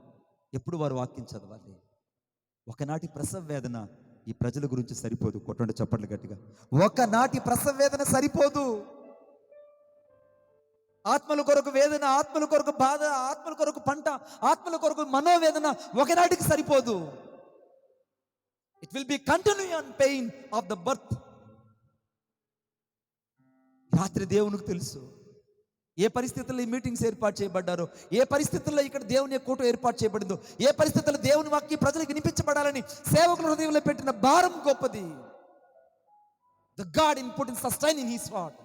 ఎప్పుడు వారు వాక్యం చదవాలి? ఒకనాటి ప్రసవ వేదన ఈ ప్రజల గురించి సరిపోదు. కొట్టండి చప్పట్లు గట్టిగా. ఒకనాటి ప్రసవ వేదన సరిపోదు. ఆత్మల కొరకు వేదన, ఆత్మల కొరకు బాధ, ఆత్మల కొరకు పంట, ఆత్మల కొరకు మనోవేదన ఒకనాటికి సరిపోదు. It will be continuing pain of the birth. రాత్రి దేవునికి తెలుసు ఏ పరిస్థితుల్లో ఈ మీటింగ్స్ ఏర్పాటు చేయబడ్డారో, ఏ పరిస్థితుల్లో ఇక్కడ దేవుని కూటం ఏర్పాటు చేయబడిందో, ఏ పరిస్థితుల్లో దేవుని వాక్యం ప్రజలకు వినిపించబడాలని సేవకుల హృదయంలో పెట్టిన భారం గొప్పది. The God input in sustain in his heart,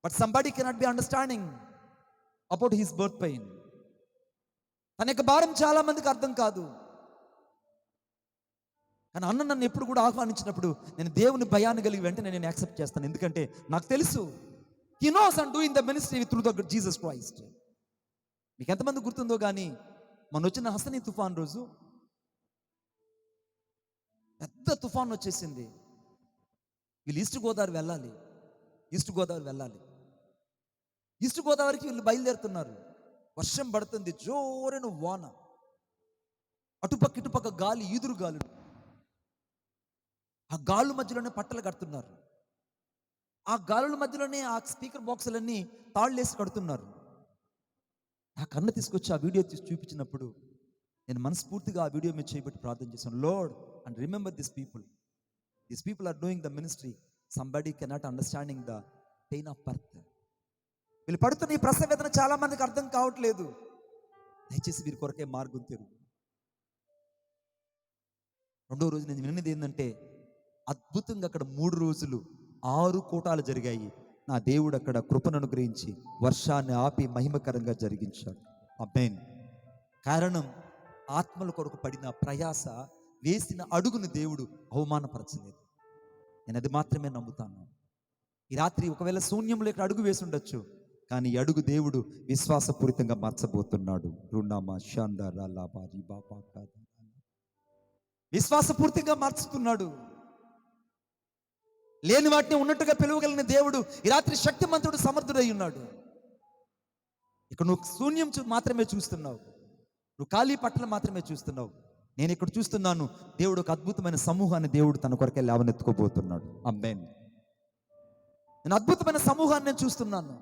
but somebody cannot be understanding about his birth pain. తన యొక్క భారం చాలా మందికి అర్థం కాదు. కానీ అన్న నన్ను ఎప్పుడు కూడా ఆహ్వానించినప్పుడు నేను దేవుని భయాన్ని కలిగి వెంటనే నేను యాక్సెప్ట్ చేస్తాను. ఎందుకంటే నాకు తెలుసు He knows I'm doing the ministry through the Jesus Christ. మీకు ఎంతమంది గుర్తుందో కానీ మొన్న వచ్చిన హసనీ తుఫాన్ రోజు పెద్ద తుఫాన్ వచ్చేసింది. వీళ్ళు ఈస్ట్ గోదావరి వెళ్ళాలి. ఈస్ట్ గోదావరికి వీళ్ళు బయలుదేరుతున్నారు. వర్షం పడుతుంది, జోరైన వాన, అటుపక్క ఇటుపక్క గాలి, ఈదురు గాలులు. ఆ గాలు మధ్యలోనే పట్టలు కడుతున్నారు. ఆ గాలుల మధ్యలోనే ఆ స్పీకర్ బాక్సులన్నీ తాళ్ళేసి కడుతున్నారు. నా కన్ను తీసుకొచ్చి ఆ వీడియో తీసి చూపించినప్పుడు నేను మనస్ఫూర్తిగా ఆ వీడియో మీద చేయబట్టి ప్రార్థన చేశాను. Lord, and remember this people are doing the ministry. Somebody cannot understanding the pain of birth. వీళ్ళు పడుతున్న ఈ ప్రసవ వేదన చాలా మందికి అర్థం కావట్లేదు. దయచేసి వీరి కొరకే మార్గం తెరువు. రెండో రోజు నేను విన్నది ఏంటంటే, అద్భుతంగా అక్కడ 3 రోజులు 6 కూటాలు జరిగాయి. నా దేవుడు అక్కడ కృపను అనుగ్రహించి వర్షాన్ని ఆపి మహిమకరంగా జరిగించాడు. ఆమేన్. కారణం, ఆత్మల కొరకు పడిన ప్రయాస, వేసిన అడుగును దేవుడు అవమానపరచలేదు. నేను అది మాత్రమే నమ్ముతాను. ఈ రాత్రి ఒకవేళ శూన్యంలో ఇక్కడ అడుగు వేసి ఉండొచ్చు, కానీ ఈ అడుగు దేవుడు విశ్వాసపూరితంగా మార్చబోతున్నాడు. విశ్వాసపూర్తిగా మార్చుతున్నాడు. లేని వాటిని ఉన్నట్టుగా పిలువగలిగిన దేవుడు ఈ రాత్రి శక్తిమంతుడు, సమర్థుడై ఉన్నాడు. ఇక్కడ నువ్వు శూన్యం మాత్రమే చూస్తున్నావు, నువ్వు ఖాళీ పట్టలు మాత్రమే చూస్తున్నావు. నేను ఇక్కడ చూస్తున్నాను, దేవుడు ఒక అద్భుతమైన సమూహాన్ని దేవుడు తన కొరకే లేవనెత్తుకోబోతున్నాడు. ఆమేన్. నేను అద్భుతమైన సమూహాన్ని నేను చూస్తున్నాను.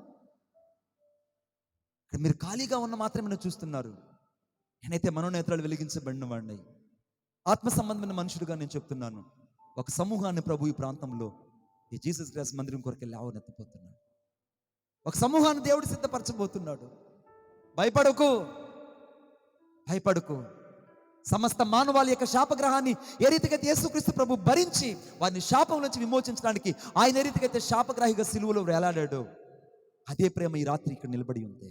ఇక్కడ మీరు ఖాళీగా ఉన్న మాత్రమే నేను చూస్తున్నారు. నేనైతే మనోనేత్రాలు వెలిగించబడిన వాడిని, ఆత్మ సంబంధమైన మనుషుడుగా నేను చెప్తున్నాను. ఒక సమూహాన్ని ప్రభు ఈ ప్రాంతంలో ఈ జీసస్ క్రైస్ట్ మందిరం కొరకు లేవనెత్తపోతున్నాడు. ఒక సమూహాన్ని దేవుడు సిద్ధపరచబోతున్నాడు. భయపడకు. సమస్త మానవాళి యొక్క శాపగ్రహాన్ని ఏ రీతిగా యేసుక్రీస్తు ప్రభు భరించి వారిని శాపం నుంచి విమోచించడానికి ఆయన ఏ రీతిగా అయితే శాపగ్రాహిగా సిలువలో వేలాడాడో, అదే ప్రేమ ఈ రాత్రి ఇక్కడ నిలబడి ఉంది.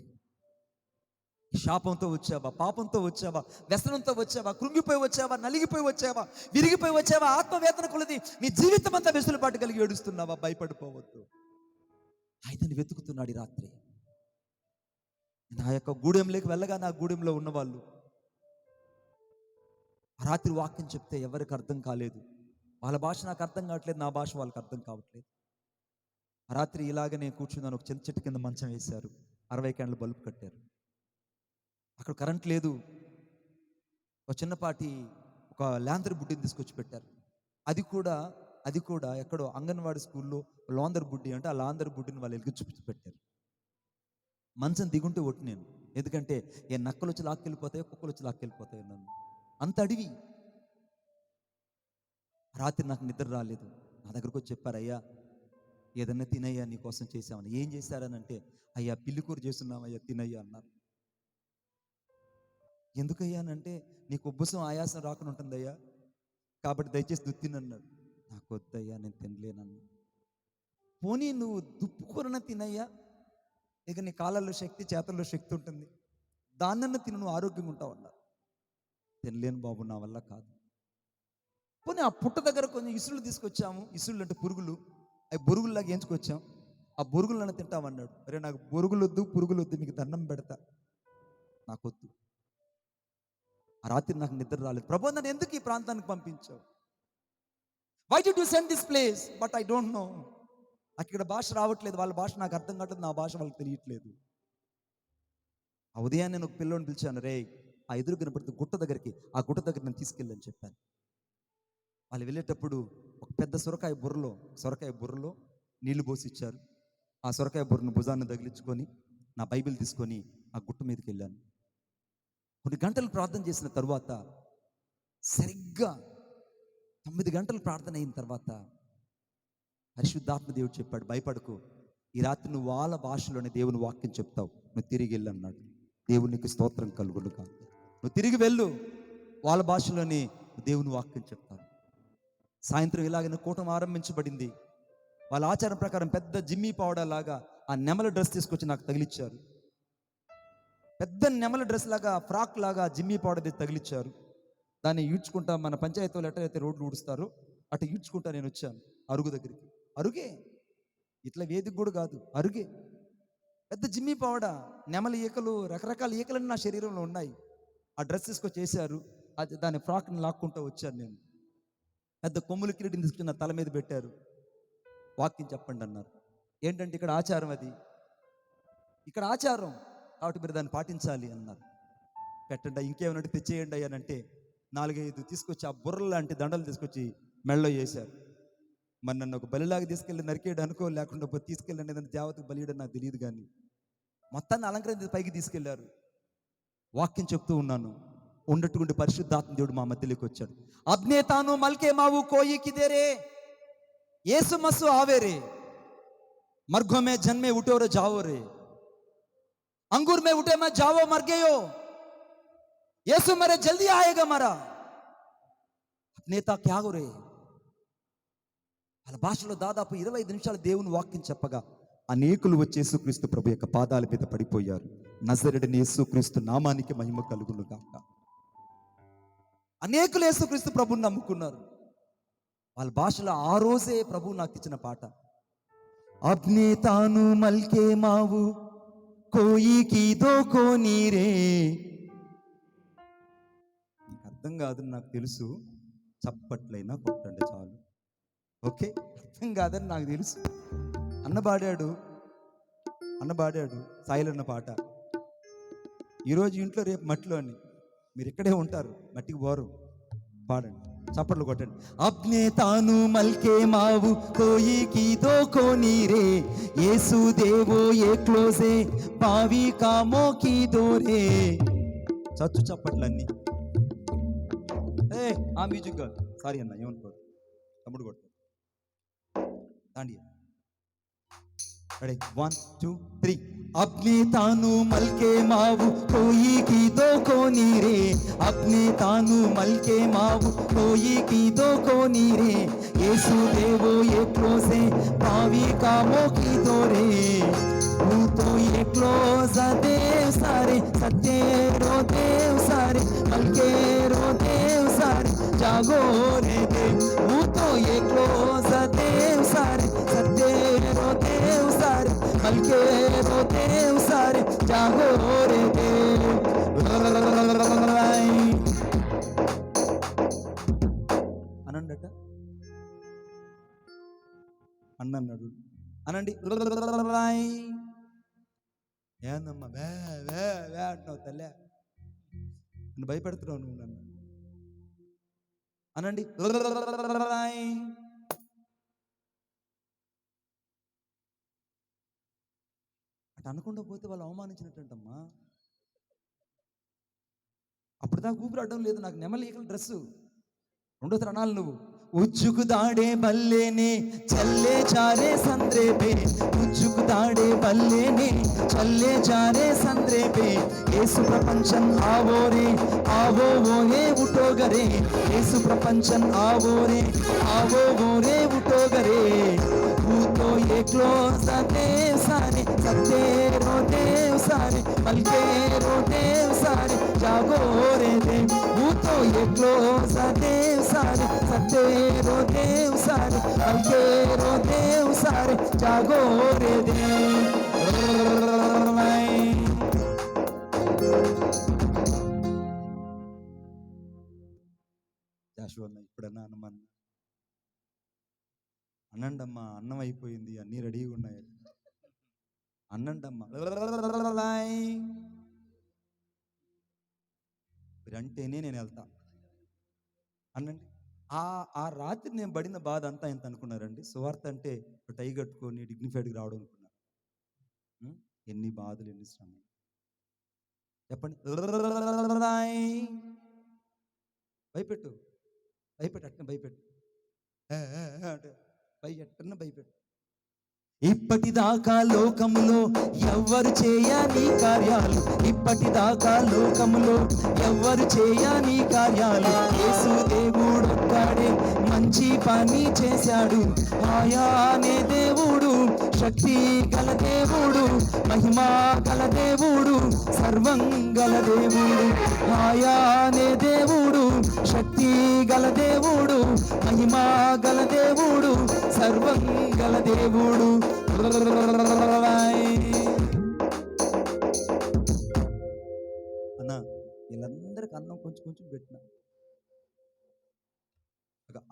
శాపంతో వచ్చావా, పాపంతో వచ్చావా, వ్యసనంతో వచ్చావా, కృంగిపోయి వచ్చావా, నలిగిపోయి వచ్చావా, విరిగిపోయి వచ్చావా, ఆత్మవేదన కొలది నీ జీవితం అంతా వెసులుబాటు కలిగి ఏడుస్తున్నావా? భయపడిపోవద్దు. ఆయనని వెతుకుతున్నాడు ఈ రాత్రి. నా యొక్క గూడెంలోకి వెళ్ళగా నా గూడెంలో ఉన్నవాళ్ళు ఆ రాత్రి వాక్యం చెప్తే ఎవరికి అర్థం కాలేదు. వాళ్ళ భాష నాకు అర్థం కావట్లేదు, నా భాష వాళ్ళకి అర్థం కావట్లేదు. ఆ రాత్రి ఇలాగనే కూర్చున్నాను. ఒక చిన్న చెట్టు కింద మంచం వేశారు, 60 క్యాండ్ల బల్బు కట్టారు. అక్కడ కరెంట్ లేదు. ఒక చిన్నపాటి ఒక లాంతర్ బుడ్డిని తీసుకొచ్చి పెట్టారు. అది కూడా ఎక్కడో అంగన్వాడీ స్కూల్లో లాందర్ బుడ్డి అంటే ఆ లాందర్ బుడ్డిని వాళ్ళు వెలిగించి పెట్టారు. మంచం దిగుంటే ఒట్టు నేను, ఎందుకంటే ఏ నక్కలు వచ్చి లాక్కెళ్ళిపోతాయో, కుక్కలు వచ్చి లాక్కెళ్ళిపోతాయో నన్ను. అంత అడివి. రాత్రి నాకు నిద్ర రాలేదు. నా దగ్గరకు వచ్చి చెప్పారు, అయ్యా ఏదన్నా తినయ్యా, నీకోసం చేసామని. ఏం చేశారనంటే, అయ్యా పిల్లికూర చేస్తున్నామయ్యా, తినయ్యా అన్నారు. ఎందుకయ్యానంటే, నీకు ఉబ్బసం ఆయాసం రాకుండా ఉంటుందయ్యా, కాబట్టి దయచేసి నువ్వు తినన్నాడు. నాకు వద్దయ్యా, నేను తినలేనన్నా. పోనీ నువ్వు దుప్పుకూరన తినయ్యా, ఇక నీ కాళ్ళల్లో శక్తి, చేతల్లో శక్తి ఉంటుంది, దాన్నన్నా తిను, నువ్వు ఆరోగ్యంగా ఉంటావు అన్నారు. తినలేను బాబు, నా వల్ల కాదు. పోనీ ఆ పుట్ట దగ్గర కొంచెం ఇసుళ్ళు తీసుకొచ్చాము. ఇసుళ్ళు అంటే పురుగులు, అవి బొరుగుల్లాగా ఎంచుకొచ్చాం. ఆ బొరుగులను తింటామన్నాడు. అరే నాకు పురుగులు వద్దు, మీకు దండం పెడతా, నాకొద్దు. ఆ రాత్రి నాకు నిద్ర రాలేదు. ప్రభు, నన్ను ఎందుకు ఈ ప్రాంతానికి పంపించావు? Why did you send this place, but I don't know. నాకు ఇక్కడ భాష రావట్లేదు, వాళ్ళ భాష నాకు అర్థం కావట్లేదు, నా భాష వాళ్ళకి తెలియట్లేదు. ఆ ఉదయాన్నే నేను ఒక పిల్లోని పిలిచాను, రే ఆ ఎదురు కనపడుతుంది గుట్ట దగ్గరికి, ఆ గుట్ట దగ్గర నేను తీసుకెళ్ళని చెప్పాను. వాళ్ళు వెళ్ళేటప్పుడు ఒక పెద్ద సొరకాయ బుర్రలో నీళ్లు పోసి ఇచ్చారు. ఆ సొరకాయ బుర్రను భుజాన్ని తగిలించుకొని నా బైబిల్ తీసుకొని ఆ గుట్ట మీదకి వెళ్ళాను. కొన్ని గంటలు ప్రార్థన చేసిన తర్వాత, సరిగ్గా 9 గంటలు ప్రార్థన అయిన తర్వాత పరిశుద్ధాత్మ దేవుడు చెప్పాడు, భయపడకు, ఈ రాత్రి నువ్వు వాళ్ళ భాషలోనే దేవుని వాక్యం చెప్తావు, నువ్వు తిరిగి వెళ్ళు అన్నాడు. దేవునికి స్తోత్రం కలుగును కాక. నువ్వు తిరిగి వెళ్ళు, వాళ్ళ భాషలోనే దేవుని వాక్యం చెప్తావు. సాయంత్రం ఇలాగైనా కూటమి ఆరంభించబడింది. వాళ్ళ ఆచారం ప్రకారం పెద్ద జిమ్మీ పౌడర్ లాగా ఆ నెమల డ్రెస్ తీసుకొచ్చి నాకు తగిలిచ్చారు. పెద్ద నెమల డ్రెస్ లాగా, ఫ్రాక్ లాగా జిమ్మీ పౌడర్ తగిలిచ్చారు. దాన్ని ఈడ్చుకుంటా, మన పంచాయతీలో ఎట్లయితే రోడ్లు ఊడుస్తారు అటు ఈడ్చుకుంటా నేను వచ్చాను అరుగు దగ్గరికి. అరుగే, ఇట్లా వేదిక కూడా కాదు, అరుగే. పెద్ద జిమ్మీ పౌడర్, నెమల ఈకలు, రకరకాల ఈకలన్నీ నా శరీరంలో ఉన్నాయి. ఆ డ్రెస్ తీసుకొచ్చి వేశారు. అది దాని ఫ్రాక్ని లాక్కుంటూ వచ్చాను నేను. పెద్ద కొమ్ములు కిరీటిని తీసుకుని నా తల మీద పెట్టారు. వాక్యం చెప్పండి అన్నారు. ఏంటంటే ఇక్కడ ఆచారం, అది ఇక్కడ ఆచారం కాబట్టి మీరు దాన్ని పాటించాలి అన్నారు. పెట్టండి, ఇంకేమన్నట్టు తెచ్చేయండి అయ్యానంటే 4-5 తీసుకొచ్చి ఆ బుర్రలు లాంటి దండలు తీసుకొచ్చి మెళ్ళలో వేశారు. మరి నన్ను ఒక బలిలాగా తీసుకెళ్ళి నరికేయడం అనుకో, లేకుండా తీసుకెళ్ళండి ఏదైనా దేవతకు బలియడం నాకు తెలియదు, కానీ మొత్తాన్ని అలంకరించి పైకి తీసుకెళ్లారు. వాక్యం చెప్తూ ఉన్నాను, ఉండట్టుకుంటే పరిశుద్ధాత్మ దేవుడు మా మధ్యలోకి వచ్చాడు. అబ్నే తాను మల్కే మావు కోయి కిదేరే येसु मसु आवे रे, मरघों में जन्मे उठो रे जाओ रे, अंगूर में उठे मैं जाओ मर गयो, येसु मरे जल्दी आएगा मरा, నేత క్యాగు రే. వాళ్ళ భాషలో దాదాపు 25 నిమిషాలు దేవుని వాక్యం చెప్పగా అనేకులు వచ్చి యేసుక్రీస్తు ప్రభు యొక్క పాదాల మీద పడిపోయారు. నజరేయుడైన యేసుక్రీస్తు నామానికి మహిమ కలుగును గాక. అనేకులు యేసుక్రీస్తు ప్రభువుని నమ్ముకున్నారు. వాళ్ళ భాషలో ఆ రోజే ప్రభువు నాకు ఇచ్చిన పాట, అబ్నే తాను మల్కే మావు కోయి కీదో కోనీరే. నీకు అర్థం కాదని నాకు తెలుసు, చప్పట్లైనా కొట్టండి చాలు. ఓకే, అర్థం కాదని నాకు తెలుసు. అన్నబాడాడు సాయిలన్న పాట. ఈరోజు ఇంట్లో, రేపు మట్టిలో అని. మీరు ఇక్కడే ఉంటారు, మట్టికి పోరు. పాడండి, చప్పట్లు కొట్టండి. అబ్నే తాను మల్కే మావు కోయి కీదో కోనీరే, యేసు దేవో ఏ క్లోజే పావి కామో కీదోరే. చచ్చు చప్పట్లన్నీ. ఆ మ్యూజిక్ కాదు, సారీ అన్న, ఏమనుకోరు, తమ్ముడు కొట్టు. దాండి రెడీ, 1 2 3. అబ్నే తాను మల్కే మావు కోయి కీదో కోనీరే, అబ్నే తాను మల్కే మావు కోయి కీదో కోనీరే, యేసు దేవో ఏ క్లోజే పావి కామో కీదోరే. वो तो ये क्लोज देव सारे सत्य रो देव सारे मलके रो देव सारे जागो रे देव. वो तो ये क्लोज देव सारे सत्य रो देव सारे मलके रो देव सारे जागो रे देव. అనండట అన్నాడు, అనండి. ఏందమ్మా వే వే వే అంటున్నావు తల్లే, నన్ను భయపెడుతున్నావు నువ్వు నన్ను. అనండి. అటు అనకుండా పోతే వాళ్ళు అవమానించినట్టమ్మా. అప్పుడు దాకా ఊపిరాడడం లేదు నాకు, నెమలీకల డ్రెస్సు. రెండో తరణాలు నువ్వు. ఉజ్జుకు దాడే బల్లేనే చల్లే చారే సంద్రే పే, ఉజ్జుకు దాడే బల్లేనే చల్లే చారే సంద్రే పే, యేసు ప్రపంచం आवो रे आवो वो रे उठो गरे, యేసు ప్రపంచం आवो रे आवो वो रे उठो गरे. वो तो ये क्लोज देव सारे सत्य रो देव सारे मलके रो देव सारे जागो रे देव. वो तो ये क्लोज देव सारे सत्य रो देव सारे मलके रो देव सारे जागो रे देव. జాషువా ఇప్పుడన్నా అనమన్నా అన్నండి అమ్మా, అన్నం అయిపోయింది, అన్నీ రెడీగా ఉన్నాయి, అన్నండి అమ్మా. మీరంటేనే నేను వెళ్తా అన్నండి. ఆ ఆ రాత్రి నేను పడిన బాధ అంతా ఎంత అనుకున్నారండి? సువార్త అంటే టై కట్టుకొని డిగ్నిఫైడ్గా రావడం అనుకున్నారు. ఉం? ఎన్ని బాధలు, ఎన్ని శ్రమలు చెప్పండి. భయపెట్టు, భయపెట్టు, అట్నే భయపెట్టు, అంటే ఎట్టన్నా భయపెట్టు. ఇప్పటిదాకా లోకములో ఎవ్వరు చేయని కార్యాలు, ఇప్పటిదాకా లోకములో ఎవ్వరు చేయని కార్యాలు యేసు దేవుడొక్కడే మంచి పని చేశాడు. ఆయా అనే దేవుడు శక్తి గల దేవుడు, మహిమా గల దేవుడు, సర్వం గల దేవుడు. ఆయా అనే దేవుడు శక్తి గల దేవుడు, మహిమా గల దేవుడు, సర్వం గల దేవుడు. అన్నా వీళ్ళందరికి అన్నం కొంచెం కొంచెం పెట్టిన,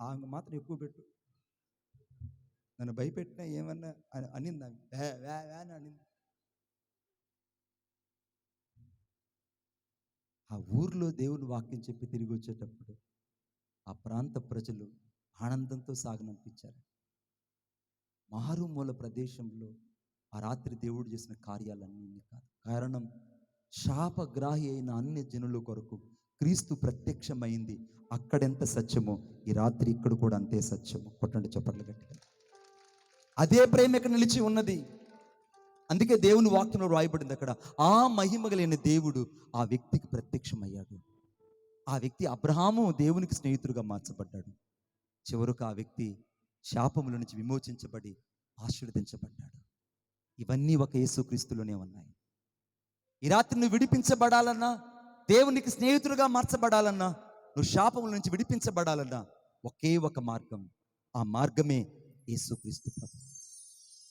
ఆమె మాత్రం ఎక్కువ పెట్టు. నన్ను భయపెట్టినా ఏమన్నా అనింది, అని అనింది. ఆ ఊర్లో దేవుని వాక్యం చెప్పి తిరిగి వచ్చేటప్పుడు ఆ ప్రాంత ప్రజలు ఆనందంతో సాగనంపించారు. మారుమూల ప్రదేశంలో ఆ రాత్రి దేవుడు చేసిన కార్యాలన్నీ కాదు, కారణం శాపగ్రాహి అయిన అన్య జనుల కొరకు క్రీస్తు ప్రత్యక్షమైంది. అక్కడెంత సత్యమో ఈ రాత్రి ఇక్కడ కూడా అంతే సత్యము. కొట్టండి చప్పట్లు గట్టిగా. అదే ప్రేమ ఇక్కడ నిలిచి ఉన్నది. అందుకే దేవుని వాక్యంలో రాయబడింది అక్కడ, ఆ మహిమ కలిగిన దేవుడు ఆ వ్యక్తికి ప్రత్యక్షమయ్యాడు. ఆ వ్యక్తి అబ్రహాము దేవునికి స్నేహితుడుగా మార్చబడ్డాడు. చివరకు ఆ వ్యక్తి శాపముల నుంచి విమోచించబడి ఆశీర్వదించబడ్డాడు. ఇవన్నీ ఒక యేసుక్రీస్తులోనే ఉన్నాయి. ఈ రాత్రి నువ్వు విడిపించబడాలన్నా, దేవునికి స్నేహితుడుగా మార్చబడాలన్నా, నువ్వు శాపముల నుంచి విడిపించబడాలన్నా ఒకే ఒక మార్గం. ఆ మార్గమే యేసుక్రీస్తు ప్రభు.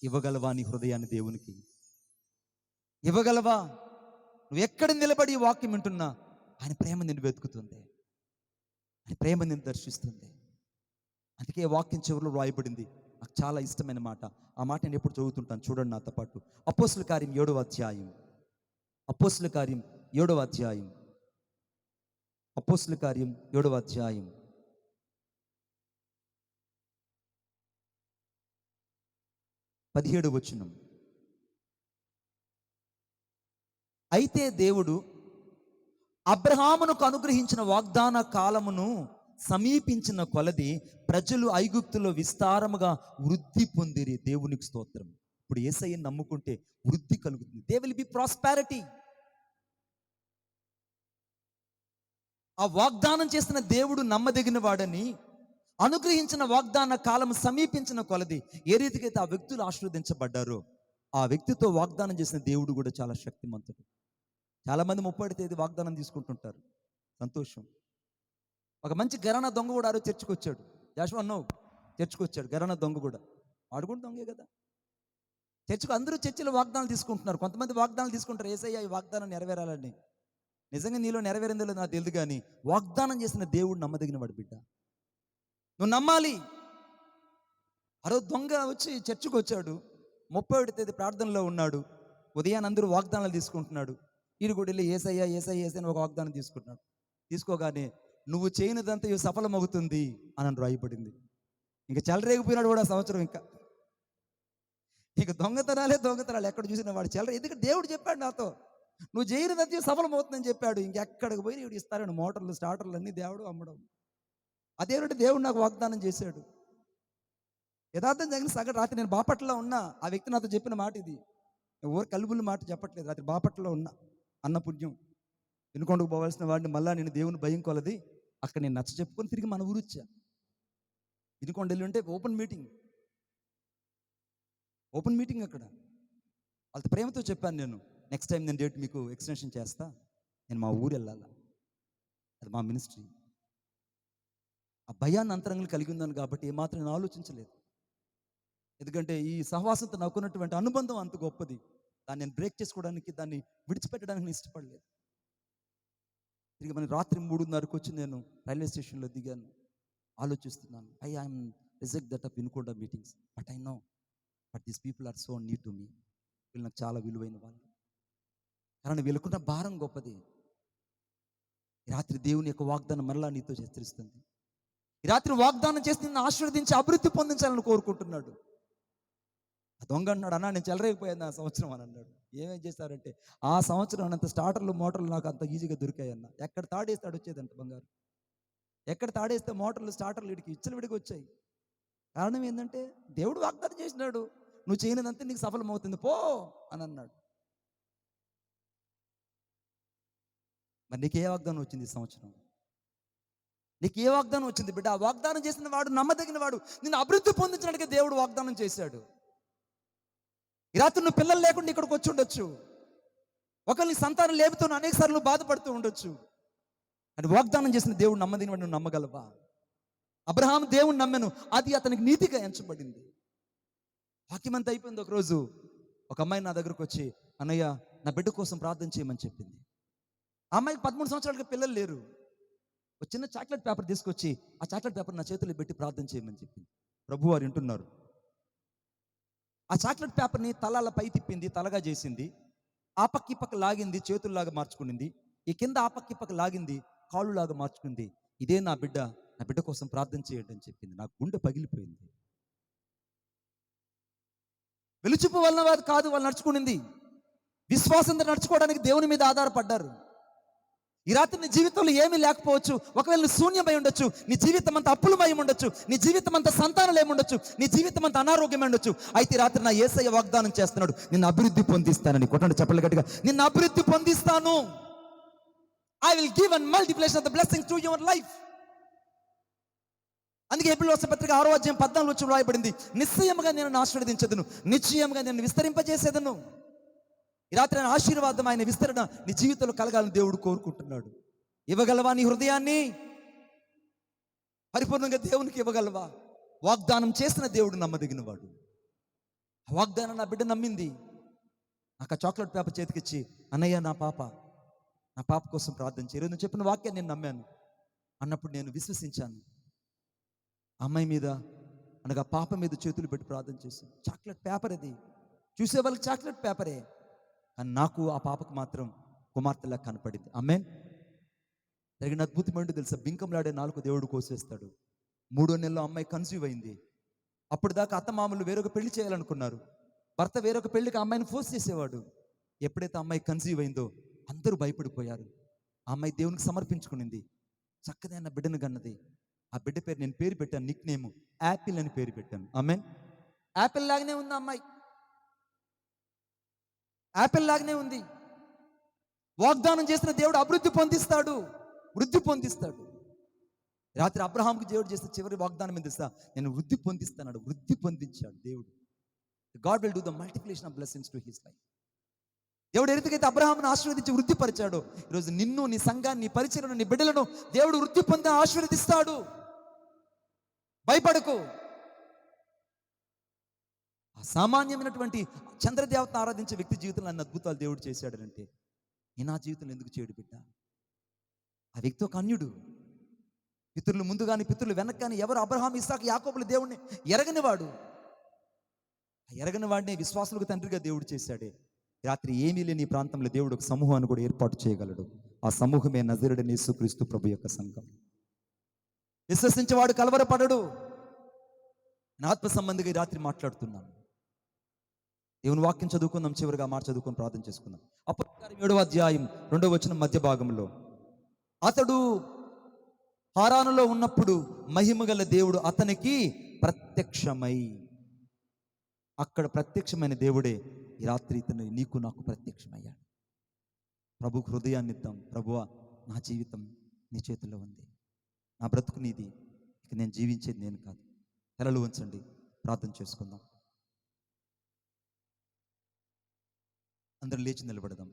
ఇవ్వగలవా నీ హృదయాన్ని దేవునికి? ఇవ్వగలవా? నువ్వు ఎక్కడ నిలబడి ఈ వాక్యం వింటున్నా ఆయన ప్రేమ నిన్ను వెతుకుతుంది, ఆయన ప్రేమ నిన్ను దర్శిస్తుంది. అందుకే వాక్యం చివరిలో రాయబడింది, నాకు చాలా ఇష్టమైన మాట. ఆ మాట నేను ఎప్పుడు చదువుతుంటాను, చూడండి నాతో పాటు. అపోస్తుల కార్యం 7వ అధ్యాయం, అపోస్తుల కార్యం 7వ అధ్యాయం, అపోస్తుల కార్యం 7వ అధ్యాయం 17వ వచనం. అయితే దేవుడు అబ్రహామునకు అనుగ్రహించిన వాగ్దాన కాలమును సమీపించిన కొలది ప్రజలు ఐగుప్తులో విస్తారముగా వృద్ధి పొందిరి. దేవునికి స్తోత్రం. ఇప్పుడు యేసయ్యను నమ్ముకుంటే వృద్ధి కలుగుతుంది. They will be prosperity. ఆ వాగ్దానం చేసిన దేవుడు నమ్మదగిన వాడని, అనుగ్రహించిన వాగ్దాన కాలం సమీపించిన కొలది ఏ రీతికైతే ఆ వ్యక్తులు ఆశీర్వదించబడ్డారో, ఆ వ్యక్తితో వాగ్దానం చేసిన దేవుడు కూడా చాలా శక్తిమంతుడు. చాలామంది 30వ తేదీ వాగ్దానం తీసుకుంటుంటారు, సంతోషం. ఒక మంచి గరానా దొంగ కూడా ఆరో చర్చికి వచ్చాడు. జాషువా అన్నావు చర్చికి వచ్చాడు, గరానా దొంగ కూడా. వాడు కూడా దొంగే కదా. చర్చికి అందరూ చర్చిలో వాగ్దానాలు తీసుకుంటున్నారు. కొంతమంది వాగ్దానాలు తీసుకుంటారు, యేసయ్య ఈ వాగ్దానం నెరవేరాలని. నిజంగా నీలో నెరవేరిందో లేదో నాకు తెలియదు, కానీ వాగ్దానం చేసిన దేవుడు నమ్మదగిన వాడు బిడ్డ. నువ్వు నమ్మాలి. ఆరో దొంగ వచ్చి చర్చికి వచ్చాడు, 31వ తేదీ ప్రార్థనలో ఉన్నాడు. ఉదయాన్ని అందరూ వాగ్దానాలు తీసుకుంటున్నాడు. ఈడు కూడా వెళ్ళి యేసయ్య యేసయ్య యేసయ్య అని ఒక వాగ్దానం తీసుకుంటున్నాడు. తీసుకోగానే నువ్వు చేయనిదంతా సఫలమవుతుంది అని రాయబడింది. ఇంకా చెలరేగిపోయినాడు కూడా సంవత్సరం. ఇక దొంగతనాలు ఎక్కడ చూసినా వాడు చెలర. ఎందుకంటే దేవుడు చెప్పాడు నాతో, నువ్వు చేయనిదంతా సఫలమవుతుందని చెప్పాడు. ఇంకెక్కడికి పోయి వీడు ఇస్తారని మోటార్లు స్టార్టర్లు అన్నీ దేవుడు అమ్మడం. అదేంటంటే దేవుడు నాకు వాగ్దానం చేశాడు. యథార్థం జరిగిన సగటు రాత్రి నేను బాపట్లలో ఉన్నా. ఆ వ్యక్తి నాతో చెప్పిన మాట ఇది, ఊరు కలుబుల మాట చెప్పట్లేదు. రాత్రి బాపట్లలో ఉన్నా. అన్న పుణ్యం వినుకొండకు పోవాల్సిన వాడిని మళ్ళా నేను దేవుని భయం కొలది అక్కడ నేను నచ్చ చెప్పుకొని తిరిగి మన ఊరు వచ్చా. వినుకొండ వెళ్ళి ఉంటే ఓపెన్ మీటింగ్ అక్కడ. వాళ్ళతో ప్రేమతో చెప్పాను, నేను నెక్స్ట్ టైం నేను డేట్ మీకు ఎక్స్టెన్షన్ చేస్తా, నేను మా ఊరు వెళ్ళాలా, అది మా మినిస్ట్రీ. ఆ భయాన్ని అంతరంగంలో కలిగి ఉందని కాబట్టి ఏమాత్రం నేను ఆలోచించలేదు. ఎందుకంటే ఈ సహవాసంతో నాకున్నటువంటి అనుబంధం అంత గొప్పది. దాన్ని నేను బ్రేక్ చేసుకోవడానికి, దాన్ని విడిచిపెట్టడానికి నేను ఇష్టపడలేదు. తిరిగి మన రాత్రి 3:30కు వచ్చి నేను రైల్వే స్టేషన్లో దిగాను. ఆలోచిస్తున్నాను, I'm reject that of Vinukonda meetings, but I know but these people are so need to me. వీళ్ళు నాకు చాలా విలువైన వాళ్ళు, कारण వీళ్ళకున్న భారం గొప్పది. ఈ రాత్రి దేవుని యొక్క వాగ్దానం మరలా నీతో హెచ్చరిస్తుంది. ఈ రాత్రి వాగ్దానం చేసి నిన్ను ఆశీర్వదించి అభివృద్ధి పొందించాలని కోరుకుంటున్నాడు. ఆ దొంగ అన్నాడు, అన్నా నేను చెలరైపోయాను ఆ సంవత్సరం అని అన్నాడు. ఏమేం చేశారంటే ఆ సంవత్సరం అంత స్టార్టర్లు మోటార్లు నాకు అంత ఈజీగా దొరికాయన్న. ఎక్కడ తాడేస్తాడు వచ్చేదంట బంగారు, ఎక్కడ తాడేస్తే మోటార్లు స్టార్టర్లు వీడికి విడికి వచ్చాయి. కారణం ఏంటంటే దేవుడు వాగ్దానం చేసినాడు, నువ్వు చేయనిదంతే నీకు సఫలమవుతుంది పో అని అన్నాడు. మరి నీకు ఏ వాగ్దానం వచ్చింది ఈ సంవత్సరం? నీకు ఏ వాగ్దానం వచ్చింది బిడ్డ? ఆ వాగ్దానం చేసిన వాడు నమ్మదగిన వాడు. నిన్ను అభివృద్ధి పొందించడానికి దేవుడు వాగ్దానం చేశాడు. ఈ రాత్రి నువ్వు పిల్లలు లేకుండా ఇక్కడికి వచ్చి ఉండొచ్చు, ఒకరిని సంతానం లేపుతూ అనేక సార్లు బాధపడుతూ ఉండొచ్చు, అని వాగ్దానం చేసిన దేవుడు నమ్మదగిన వాడు. నువ్వు నమ్మగలవా? అబ్రహాం దేవుని నమ్మెను, అది అతనికి నీతిగా ఎంచబడింది. వాక్యమంతా అయిపోయింది. ఒకరోజు ఒక అమ్మాయి నా దగ్గరకు వచ్చి, అన్నయ్య నా బిడ్డ కోసం ప్రార్థన చేయమని చెప్పింది. ఆ అమ్మాయికి 13 సంవత్సరాలకి పిల్లలు లేరు. ఒక చిన్న చాక్లెట్ పేపర్ తీసుకొచ్చి ఆ చాక్లెట్ పేపర్ నా చేతుల్లో పెట్టి ప్రార్థన చేయమని చెప్పింది. ప్రభు వారు వింటున్నారు. ఆ చాక్లెట్ పేపర్ని తల పై తిప్పింది, తలగా చేసింది, ఆ పక్క ఈ పక్క లాగింది, చేతుల్లాగా మార్చుకునింది, ఈ కింద ఆ పక్క ఈ పక్క లాగింది, కాళ్ళులాగా మార్చుకుంది. ఇదే నా బిడ్డ కోసం ప్రార్థన చేయండి అని చెప్పింది. నాకు గుండె పగిలిపోయింది. వెలుచుపు వలన వారు కాదు వాళ్ళు నడుచుకునింది, విశ్వాసంతో నడుచుకోవడానికి దేవుని మీద ఆధారపడ్డారు. ఈ రాత్రి నీ జీవితంలో ఏమీ లేకపోవచ్చు, ఒకవేళ నువ్వు శూన్యమై ఉండొచ్చు, నీ జీవితం అంతా అప్పులమై ఉండొచ్చు, నీ జీవితం అంతా సంతానాలు ఏముండొచ్చు, నీ జీవితం అంతా అనారోగ్యమై ఉండొచ్చు. అయితే ఈ రాత్రి నా యేసయ్య వాగ్దానం చేస్తున్నాడు, నిన్ను అభివృద్ధి పొందిస్తానని. కొట్టండి చెప్పలు గట్టిగా, నిన్ను అభివృద్ధి పొందిస్తాను. I will give and multiplication of the blessings to your life. అందుకే హెబ్రీయుల రాసిన పత్రిక 6వ అధ్యాయం 14 వచనం రాయబడింది, నిశ్చయముగా నేను ఆశీర్వదించదును, నిశ్చయముగా నేను విస్తరింపజేసేదను. ఈ రాత్రి ఆశీర్వాదం, ఆయన విస్తరణ నీ జీవితంలో కలగాలని దేవుడు కోరుకుంటున్నాడు. ఇవ్వగలవా నీ హృదయాన్ని పరిపూర్ణంగా దేవునికి ఇవ్వగలవా? వాగ్దానం చేసిన దేవుడు నమ్మదగిన వాడు. ఆ వాగ్దానం నా బిడ్డ నమ్మింది. నాకు ఆ చాక్లెట్ పేపర్ చేతికిచ్చి, అన్నయ్య నా పాప కోసం ప్రార్థన చేయరు, నువ్వు చెప్పిన వాక్యాన్ని నేను నమ్మాను అన్నప్పుడు నేను విశ్వసించాను. అమ్మాయి మీద అనగా పాప మీద చేతులు పెట్టి ప్రార్థన చేశాను. చాక్లెట్ పేపర్ అది, చూసే వాళ్ళకి చాక్లెట్ పేపరే, కానీ నాకు ఆ పాపకు మాత్రం కుమార్తెలా కనపడింది. ఆమేన్. జరిగిన అద్భుతం ఏంటో తెలుసా? బింకంలాడే నాలుగు దేవుడు కోసేస్తాడు. 3వ నెలలో అమ్మాయి కన్సీవ్ అయింది. అప్పుడు దాకా అత్తమామలు వేరొక పెళ్లి చేయాలనుకున్నారు. భర్త వేరొక పెళ్లికి అమ్మాయిని ఫోర్స్ చేసేవాడు. ఎప్పుడైతే అమ్మాయి కన్సీవ్ అయిందో అందరూ భయపడిపోయారు. ఆ అమ్మాయి దేవునికి సమర్పించుకునింది, చక్కదైన బిడ్డను కన్నది. ఆ బిడ్డ పేరు నేను పేరు పెట్టాను, నిక్ నేమ్ యాపిల్ అని పేరు పెట్టాను. ఆమేన్. యాపిల్ లాగానే ఉంది అమ్మాయి, యాపిల్ లాగానే ఉంది. వాగ్దానం చేసిన దేవుడు అభివృద్ధి పొందిస్తాడు, వృద్ధి పొందిస్తాడు. రాత్రి అబ్రహాంకి దేవుడు చేస్తే చివరి వాగ్దానం మీద తెలుసా? నేను వృద్ధి పొందిస్తాడు. వృద్ధి పొందించాడు దేవుడు. God will do the multiplication of blessings to his life. దేవుడు ఎదుటికైతే అబ్రహాంను ఆశీర్వదించి వృద్ధి పరిచాడు, ఈరోజు నిన్ను, నీ సంఘాన్ని, నీ పరిచయను, నీ బిడ్డలను దేవుడు వృద్ధి పొంది ఆశీర్వదిస్తాడు. భయపడకు. ఆ సామాన్యమైనటువంటి చంద్రదేవతను ఆరాధించే వ్యక్తి జీవితంలో అన్ని అద్భుతాలు దేవుడు చేశాడు అంటే నా జీవితంలో ఎందుకు చేయడు బిడ్డ? ఆ వ్యక్తి ఒక అన్యుడు. పితరులు ముందు కానీ పితరులు వెనక కానీ ఎవరు అబ్రహాం, ఇస్సాకు, యాకోబుల దేవుడిని ఎరగని వాడు. ఆ ఎరగని వాడిని విశ్వాసులకు తండ్రిగా దేవుడు చేశాడే. రాత్రి ఏమీ లేని ఈ ప్రాంతంలో దేవుడు ఒక సమూహాన్ని కూడా ఏర్పాటు చేయగలడు. ఆ సమూహమే నజరేయుడైన యేసుక్రీస్తు ప్రభు యొక్క సంఘం. విశ్వసించేవాడు కలవరపడడు. ఆత్మ సంబంధిగా ఈ రాత్రి మాట్లాడుతున్నాను. దేవుని వాక్యం చదువుకుందాం. చివరిగా మాట చదువుకొని ప్రార్థన చేసుకుందాం. అపోస్తలుల 7వ అధ్యాయం 2వ వచనం మధ్య భాగంలో, అతడు హారానులో ఉన్నప్పుడు మహిమగల దేవుడు అతనికి ప్రత్యక్షమై, అక్కడ ప్రత్యక్షమైన దేవుడే ఈ రాత్రి ఇతను నీకు నాకు ప్రత్యక్షమయ్యాడు. ప్రభుకు హృదయాన్ని ఇద్దాం. ప్రభువా, నా జీవితం నీ చేతుల్లో ఉంది, నా బ్రతుకు నీది, ఇక నేను జీవించేది నేను కాదు. తలలు ఉంచండి, ప్రార్థన చేసుకుందాం. అందరూ లేచి నిలబడదాం.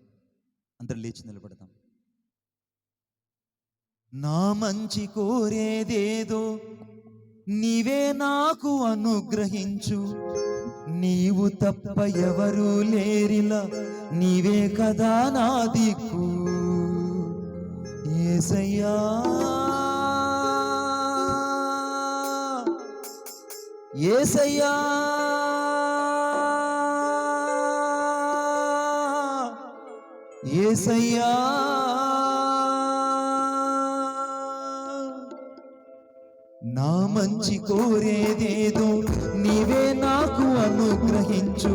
నా మంచి కోరేదేదో నీవే నాకు అనుగ్రహించు, నీవు తప్ప ఎవరు లేరిలా, నీవే కదా నా దిక్కు యేసయ్యా. యేసయ్యా యేసయ్యా నా మంచి కోరేదేదో నీవే నాకు అనుగ్రహించు,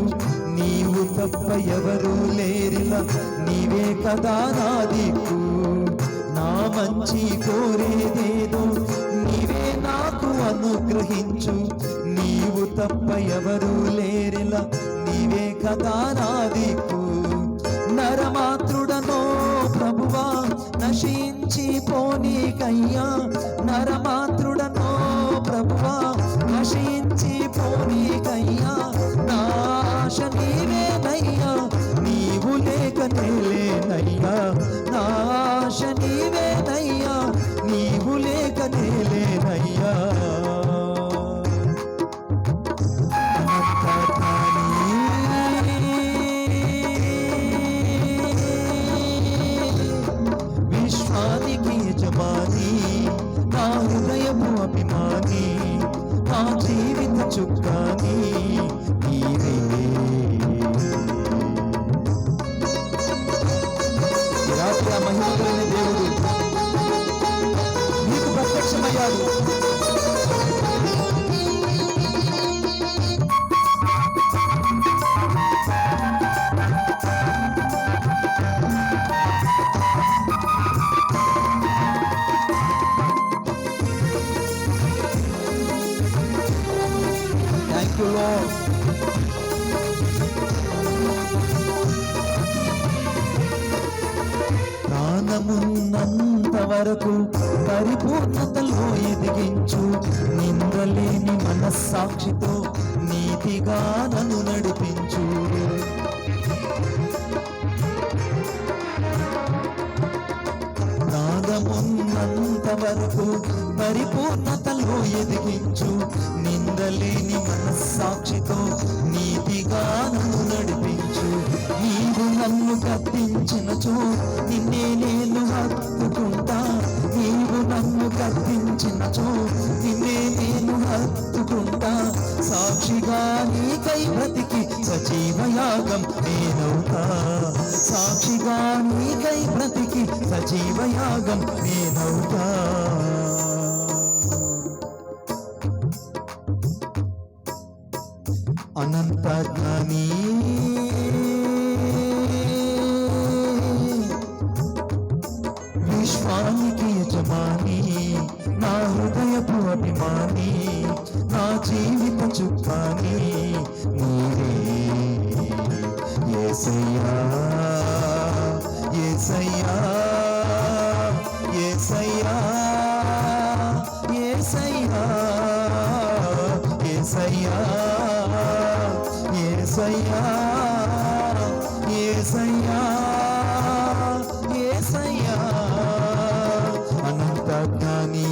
నీవు తప్ప ఎవరు లేరిలా, నీవే కదా నా దిక్కు. నా మంచి కోరేదేదో నీవే నాకు అనుగ్రహించు, నీవు తప్ప ఎవరు లేరిలా, నీవే కదా నా దిక్కు. నరమాతృడనో ప్రభువా నశించి పోనీకయ్యా, నరమాతృడనో ప్రభువా నశించి పోనీకయ్యా, నాశ నీవేనయ్యా, నీవు లేక నేలేనయ్యా, నాశ నీవేనయ్యా, నీవు లేక నేలేనయ్యా. విశ్వానికి యజమాని, నా హృదయపు అభిమాని, నా జీవిత చుక్కాని నీవే. రాత్రి ఆ మహిమ కలిగిన దేవుడు నీకు ప్రత్యక్షమయ్యాడు. Thank you, Lord. ప్రాణమున్నంత వరకు పరిపూర్ణతలో ఎదిగించు, నిందలేని మనస్సాక్షితో నీతిగా నన్ను నడిపించు. ప్రాణమున్నంత వరకు పరిపూర్ణతలో ఎదిగించు, నిందలేని మనస్సాక్షితో నీతిగా నన్ను నడిపించు. నీవు నన్ను గద్దించినచో నిన్నే నేను హత్తుకుంటా, నీవు నన్ను గద్దించినచో నిన్నే నేను హత్తుకుంటా. సాక్షిగా నీకై బ్రతికి సజీవయాగం నేనవుతా, సాక్షిగా నీకై బ్రతికి సజీవయాగం నేనవుతా. అనంత జ్ఞాని, విశ్వానికి యజమాని, నా హృదయపు అభిమాని, నా జీవిత చుక్కాని నీవే. యేసయ్యా యేసయ్యా యేసయ్యా యేసయ్యా యేసయ్యా యేసయ్యా యేసయ్యా యేసయ్యా అనంత జ్ఞాని.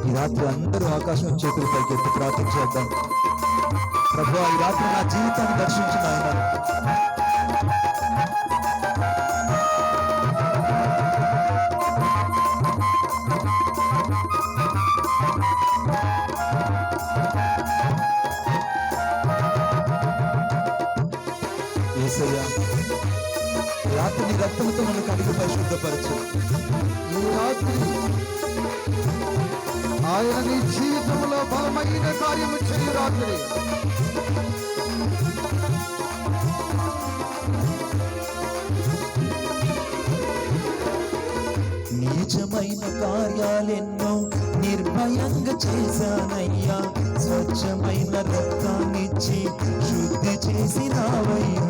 ఈ రాత్రి అందరూ ఆకాశం చేతులు పైకెత్తి ప్రార్థన చేద్దాం. ప్రభువా, ఈ రాత్రి నా జీవితాన్ని దర్శించిన ఆయన, యేసయ్యా ఈ రాత్రి నీ రక్తంతో నన్ను కడిగి పరిశుద్ధపరచు. ఈ రాత్రి ఆయన నీ జీవితంలో బలమైన కార్యము చేయు రాత్రి. నీచమైన కార్యాలెన్నో నిర్భయంగా చేశానయ్యా, స్వచ్ఛమైన రక్తాన్నిచ్చి శుద్ధి చేసినావయ్యా.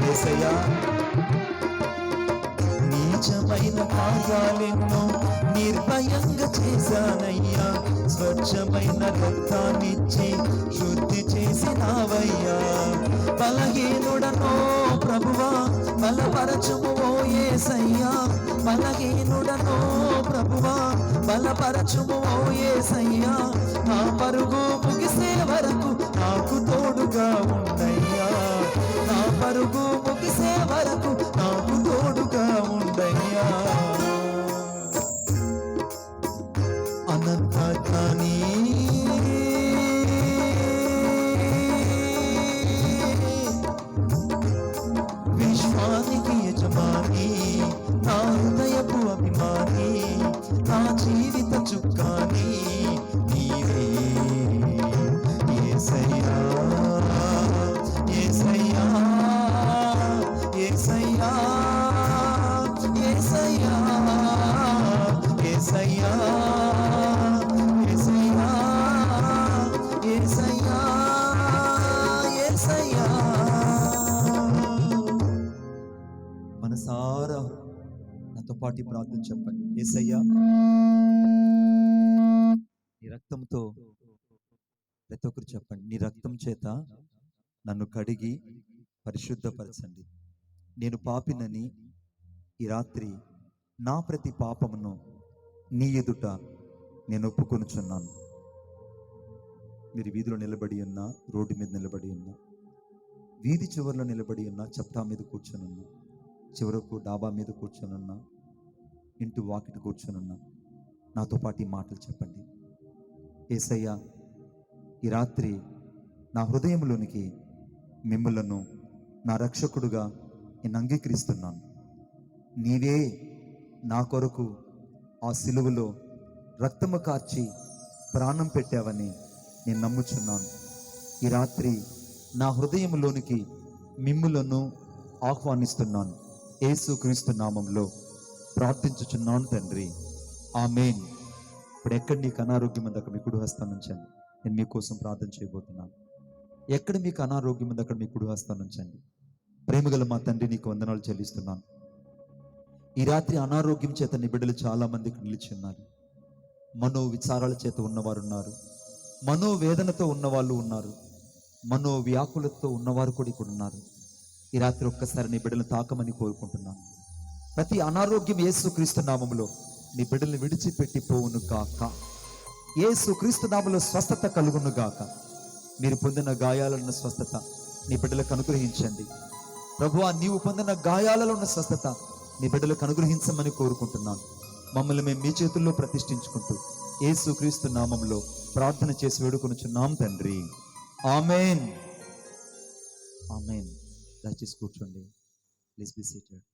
యేసయ్యా నీచమైన కార్యాలెన్నో నిర్భయంగా చేశానయ్యా, స్వచ్ఛమైన రక్తాన్నిచ్చి శుద్ధి చేసినావయ్యా. బలహీనుడనో ప్రభువా బలపరచుము ఓ యేసయ్యా, బలహీనుడనో ప్రభువా బలపరచుము ఓ యేసయ్యా. నా పరుగు ముగిసే వరకు నాకు తోడుగా ఉండయ్యా, నా పరుగు ముగిసే వరకు నాకు తోడుగా ఉండయ్యా. అనంత జ్ఞాని విశ్వానికి యజమాని, నా హృదయపు అభిమాని, నా జీవిత చుక్కాని నీవే యేసయ్యా, యేసయ్యా, యేసయ్యా, యేసయ్యా, యేసయ్యా, యేసయ్యా, యేసయ్యా, యేసయ్యా. మనసారా నాతో పాటు ప్రార్థన చెప్పండి. యేసయ్యా, నీ రక్తంతో, ప్రతి ఒక్కరు చెప్పండి, నీ రక్తం చేత నన్ను కడిగి పరిశుద్ధపరచండి. నేను పాపినని ఈ రాత్రి నా ప్రతి పాపమును నీ ఎదుట నేను ఒప్పుకొనుచున్నాను. మీరు వీధిలో నిలబడి ఉన్నా, రోడ్డు మీద నిలబడి ఉన్నా, వీధి చివరిలో నిలబడి ఉన్నా, చప్టా మీద కూర్చొనున్నా, చివరకు డాబా మీద కూర్చొనున్నా, ఇంటి వాకిట కూర్చొనున్నా, నాతో పాటు ఈ మాటలు చెప్పండి. యేసయ్యా, ఈ రాత్రి నా హృదయంలోనికి మిమ్మలను నా రక్షకుడుగా నేను అంగీకరిస్తున్నాను. నీవే నా కొరకు ఆ సిలువలో రక్తము కార్చి ప్రాణం పెట్టావని నేను నమ్ముచున్నాను. ఈ రాత్రి నా హృదయంలోనికి మిమ్ములను ఆహ్వానిస్తున్నాను. యేసుక్రీస్తు నామంలో ప్రార్థించుచున్నాను తండ్రి, ఆమేన్. ఇప్పుడు ఎక్కడ నీకు అనారోగ్యం ఉందో అక్కడ మీ కుడి హస్తాన్ని ఉంచండి. నేను మీకోసం ప్రార్థన చేయబోతున్నాను. ఎక్కడ మీకు అనారోగ్యం ఉందో అక్కడ మీ కుడి హస్తాన్ని ఉంచండి. ప్రేమగల మా తండ్రి, నీకు వందనాలు చెల్లిస్తున్నాను. ఈ రాత్రి అనారోగ్యం చేత నీ బిడ్డలు చాలా మందికి నిలిచి ఉన్నారు. మనో విచారాల చేత ఉన్నవారు ఉన్నారు, మనోవేదనతో ఉన్నవాళ్ళు ఉన్నారు, మనో వ్యాకులతో ఉన్నవారు కూడా ఇక్కడ ఉన్నారు. ఈ రాత్రి ఒక్కసారి నీ బిడ్డలను తాకమని కోరుకుంటున్నాను. ప్రతి అనారోగ్యం యేసుక్రీస్తు నామములో నీ బిడ్డల్ని విడిచిపెట్టి పోవును గాక. యేసుక్రీస్తు నామములో స్వస్థత కలుగును గాక. మీరు పొందిన గాయాలను స్వస్థత నీ బిడ్డలకు అనుగ్రహించండి ప్రభువా. నీవు పొందిన గాయాలలో ఉన్న స్వస్థత నీ బిడ్డలకు అనుగ్రహించమని కోరుకుంటున్నాను. మమ్మల్ని మేము మీ చేతుల్లో ప్రతిష్ఠించుకుంటూ యేసుక్రీస్తు నామంలో ప్రార్థన చేసి వేడుకొనుచున్నాం తండ్రి, ఆమేన్, ఆమేన్. దయచేసి కూర్చోండి. Please be seated.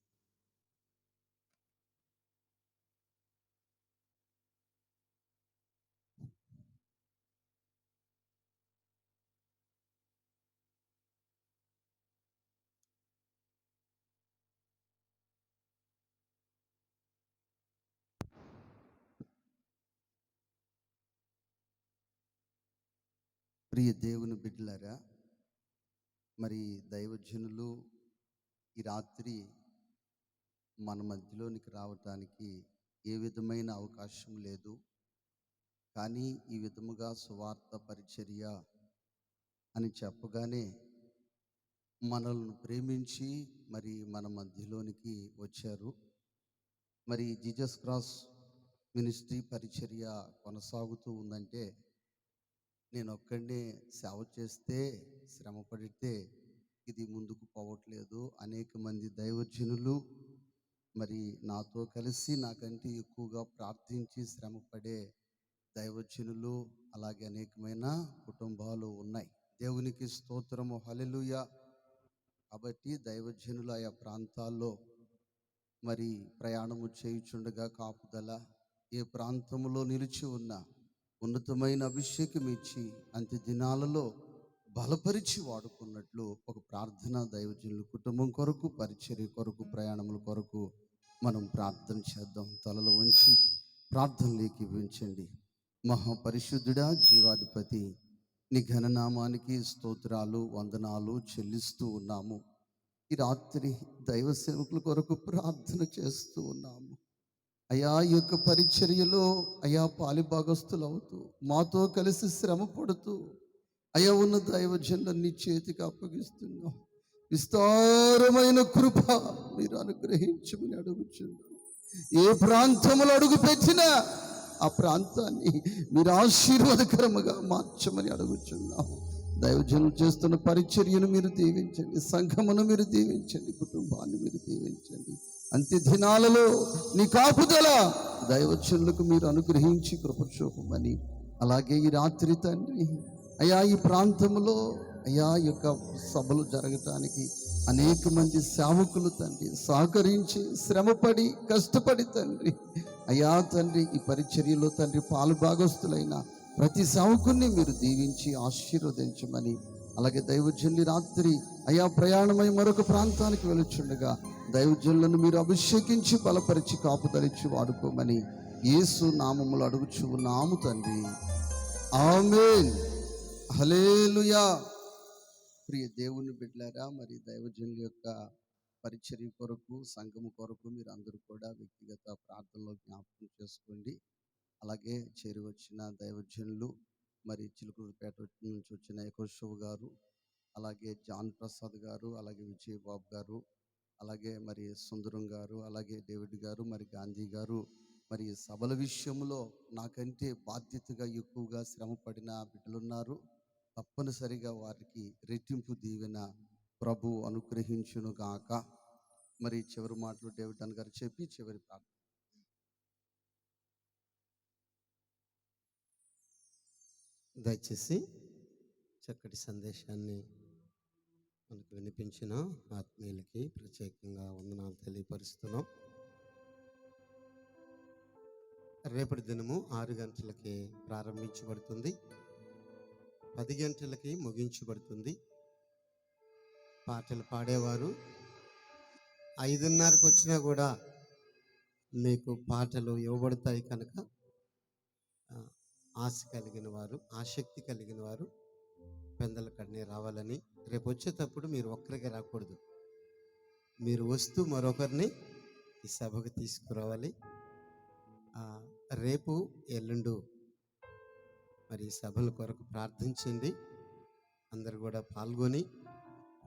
ప్రియ దేవుని బిడ్డలారా, మరి దైవజనులు ఈ రాత్రి మన మధ్యలోనికి రావటానికి ఏ విధమైన అవకాశం లేదు. కానీ ఈ విధముగా సువార్త పరిచర్య అని చెప్పగానే మనల్ని ప్రేమించి మరి మన మధ్యలోనికి వచ్చారు. మరి జీసస్ క్రాస్ మినిస్ట్రీ పరిచర్య కొనసాగుతూ ఉందంటే నేను ఒక్కడే సేవ చేస్తే, శ్రమ పడితే ఇది ముందుకు పోవట్లేదు. అనేక మంది దైవజనులు మరి నాతో కలిసి నాకంటే ఎక్కువగా ప్రార్థించి శ్రమపడే దైవజనులు, అలాగే అనేకమైన కుటుంబాలు ఉన్నాయి. దేవునికి స్తోత్రము, హల్లెలూయా. కాబట్టి దైవజనులు ఆయా ప్రాంతాల్లో మరి ప్రయాణము చేయుచుండగా కాపుదల, ఏ ప్రాంతంలో నిలిచి ఉన్నా ఉన్నతమైన అభిషేకం ఇచ్చి అంత్య దినాలలో బలపరిచి వాడుకున్నట్లు ఒక ప్రార్థన దైవజనుల కుటుంబం కొరకు, పరిచర్య కొరకు, ప్రయాణముల కొరకు మనం ప్రార్థన చేద్దాం. తలలో ఉంచి ప్రార్థనలోకి వించండి. మహాపరిశుద్ధుడా, జీవాధిపతి, నీ ఘననామానికి స్తోత్రాలు, వందనాలు చెల్లిస్తూ ఉన్నాము. ఈ రాత్రి దైవ సేవకుల కొరకు ప్రార్థన చేస్తూ ఉన్నాము. అయా, ఈ యొక్క పరిచర్యలో అయా పాలిభాగస్తులు అవుతూ మాతో కలిసి శ్రమ పడుతూ అయా ఉన్న దైవజనులను నీ చేతికి అప్పగిస్తున్నాం. విస్తారమైన కృప మీరు అనుగ్రహించమని అడుగుచున్నాం. ఏ ప్రాంతంలో అడుగు పెట్టినా ఆ ప్రాంతాన్ని మీరు ఆశీర్వాదకరముగా మార్చమని అడుగుచున్నాం. దైవజనులు చేస్తున్న పరిచర్యను మీరు దీవించండి, సంఘమును మీరు దీవించండి, కుటుంబాన్ని మీరు దీవించండి. అంత్య దినాలలో నీ కాపుదల దైవజనులకు మీరు అనుగ్రహించి కృప చూపమని, అలాగే ఈ రాత్రి తండ్రి అయా ఈ ప్రాంతంలో అయా ఈ యొక్క సభలు జరగటానికి అనేక మంది సేవకులు తండ్రి సహకరించి శ్రమపడి కష్టపడి తండ్రి అయా తండ్రి ఈ పరిచర్యలో తండ్రి పాలుభాగస్తులైన ప్రతి సేవకుని మీరు దీవించి ఆశీర్వదించమని, అలాగే దైవజనుని రాత్రి అయా ప్రయాణమై మరొక ప్రాంతానికి వెళుచుండగా దైవజనులను మీరు అభిషేకించి బలపరిచి కాపుదలిచ్చి వాడుకోమని యేసు నామములు అడుగుచు నాము తండ్రి, ఆమేన్. హల్లెలూయా. ప్రియ దేవుని బిడ్డలారా, మరి దైవజనుల యొక్క పరిచర్య కొరకు సంఘము కొరకు మీరు అందరూ కూడా వ్యక్తిగత ప్రార్థనలో జ్ఞాపకం చేసుకోండి. అలాగే చేరి వచ్చిన దైవజనులు, మరి చిలుకూరుపేట నుంచి వచ్చిన యకోషవ్ గారు, అలాగే జాన్ ప్రసాద్ గారు, అలాగే విజయబాబు గారు, అలాగే మరి సుందరం గారు, అలాగే డేవిడ్ గారు, మరి గాంధీ గారు, మరి సభల విషయంలో నాకంటే బాధ్యతగా ఎక్కువగా శ్రమపడిన బిడ్డలున్నారు. తప్పనిసరిగా వారికి రెట్టింపు దీవెన ప్రభు అనుగ్రహించును గాక. మరి చివరి మాటలు డేవిడ్ అన్న గారు చెప్పి చివరి ప్రార్థన. దయచేసి చక్కటి సందేశాన్ని మనకు వినిపించిన ఆత్మీయులకి ప్రత్యేకంగా వందనాలు తెలియపరుస్తున్నాం. రేపటి దినము 6 గంటలకి ప్రారంభించబడుతుంది, 10 గంటలకి ముగించబడుతుంది. పాటలు పాడేవారు 5:30కి వచ్చినా కూడా మీకు పాటలు ఇవ్వబడతాయి కనుక ఆశ కలిగిన వారు, ఆసక్తి కలిగిన వారు పెందల కడనే రావాలని. రేపు వచ్చేటప్పుడు మీరు ఒక్కరిగా రాకూడదు, మీరు వస్తూ మరొకరిని ఈ సభకు తీసుకురావాలి. రేపు ఎల్లుండు మరి సభల కొరకు ప్రార్థించండి. అందరు కూడా పాల్గొని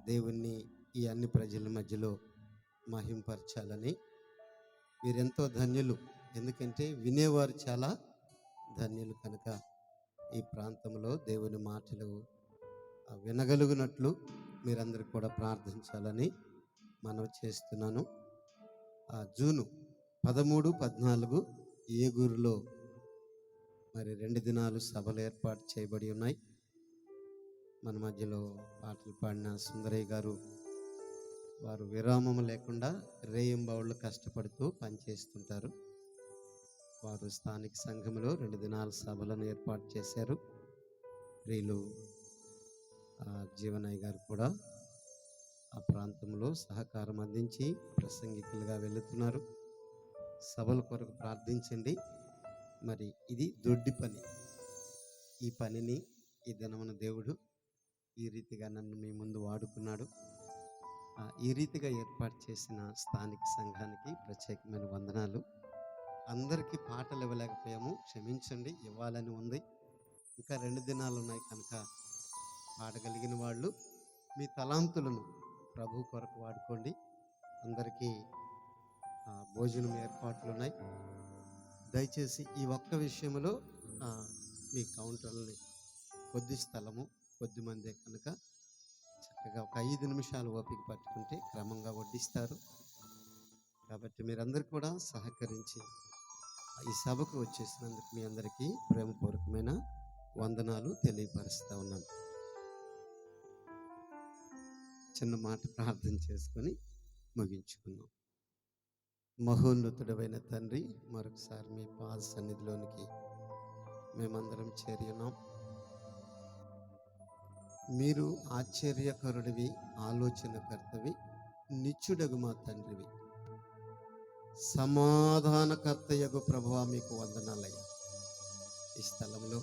దేవుణ్ణి ఈ అన్ని ప్రజల మధ్యలో మహింపరచాలని. మీరెంతో ధన్యులు, ఎందుకంటే వినేవారు చాలా ధన్యులు కనుక ఈ ప్రాంతంలో దేవుని మాటలు వినగలుగునట్లు మీరందరూ కూడా ప్రార్థించాలని మనవి చేస్తున్నాను. జూను 13, 14 ఏగూరులో మరి 2 దినాలు సభలు ఏర్పాటు చేయబడి ఉన్నాయి. మన మధ్యలో పాటలు పాడిన సుందరయ్య గారు, వారు విరామం లేకుండా రేయింబవళ్ళు కష్టపడుతూ పనిచేస్తుంటారు. వారు స్థానిక సంఘంలో 2 దినాల సభలను ఏర్పాటు చేశారు. ప్రియులు జీవనయ్య గారు కూడా ఆ ప్రాంతంలో సహకారం అందించి ప్రసంగికులుగా వెళుతున్నారు. సభల కొరకు ప్రార్థించండి. మరి ఇది దొడ్డి పని. ఈ పనిని ఈ దినమున దేవుడు ఈ రీతిగా నన్ను మీ ముందు వాడుకున్నాడు. ఈ రీతిగా ఏర్పాటు చేసిన స్థానిక సంఘానికి ప్రత్యేకమైన వందనాలు. అందరికీ పాటలు ఇవ్వలేకపోయాము, క్షమించండి, ఇవ్వాలని ఉంది. ఇంకా 2 దినాలు ఉన్నాయి కనుక పాడగలిగిన వాళ్ళు మీ తలాంతులను ప్రభు కొరకు వాడుకోండి. అందరికీ భోజనం ఏర్పాట్లు ఉన్నాయి. దయచేసి ఈ ఒక్క విషయంలో మీ కౌంటర్ని కొద్ది స్థలము, కొద్ది మందే కనుక చక్కగా ఒక 5 నిమిషాలు ఓపిక పట్టుకుంటే క్రమంగా వడ్డిస్తారు. కాబట్టి మీరందరూ కూడా సహకరించి ఈ సభకు వచ్చేసినందుకు మీ అందరికీ ప్రేమపూర్వకమైన వందనాలు తెలియపరుస్తూ ఉన్నాను. చిన్న మాట ప్రార్థన చేసుకొని ముగించుకున్నాం. మహోన్నతుడైన తండ్రి, మరొకసారి మీ పాద సన్నిధిలోనికి మేమందరం చేరి ఉన్నాం. మీరు ఆశ్చర్యకరుడివి, ఆలోచనకర్తవి, నిత్యుడగు మా తండ్రివి, సమాధానకర్తయగు ప్రభువా, మీకు వందనాలయ్యా. ఈ స్థలంలో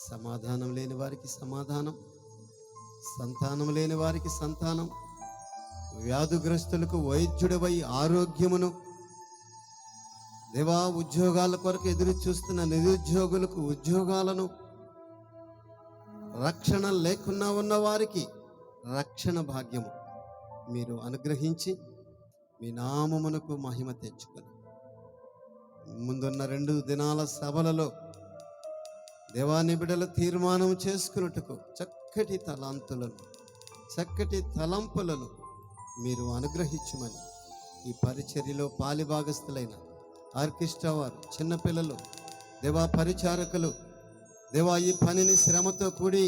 సమాధానం లేని వారికి సమాధానం, సంతానం లేని వారికి సంతానం, వ్యాధిగ్రస్తులకు వైద్యుడవై ఆరోగ్యమును, దేవా ఉద్యోగాల కొరకు ఎదురు చూస్తున్న నిరుద్యోగులకు ఉద్యోగాలను, రక్షణ లేకున్నా ఉన్న వారికి రక్షణ భాగ్యము మీరు అనుగ్రహించి మీ నామమునకు మహిమ తెచ్చుకొని ముందున్న 2 దినాల సభలలో దేవాని బిడ్డల తీర్మానం చేసుకున్నట్టుకు చక్కటి తలాంతులను, చక్కటి తలంపులను మీరు అనుగ్రహించమని ఈ పరిచర్యలో పాలిభాగస్తులైన ఆర్కెస్ట్రా వారు, చిన్నపిల్లలు, దేవా పరిచారకులు, దేవా ఈ పనిని శ్రమతో కూడి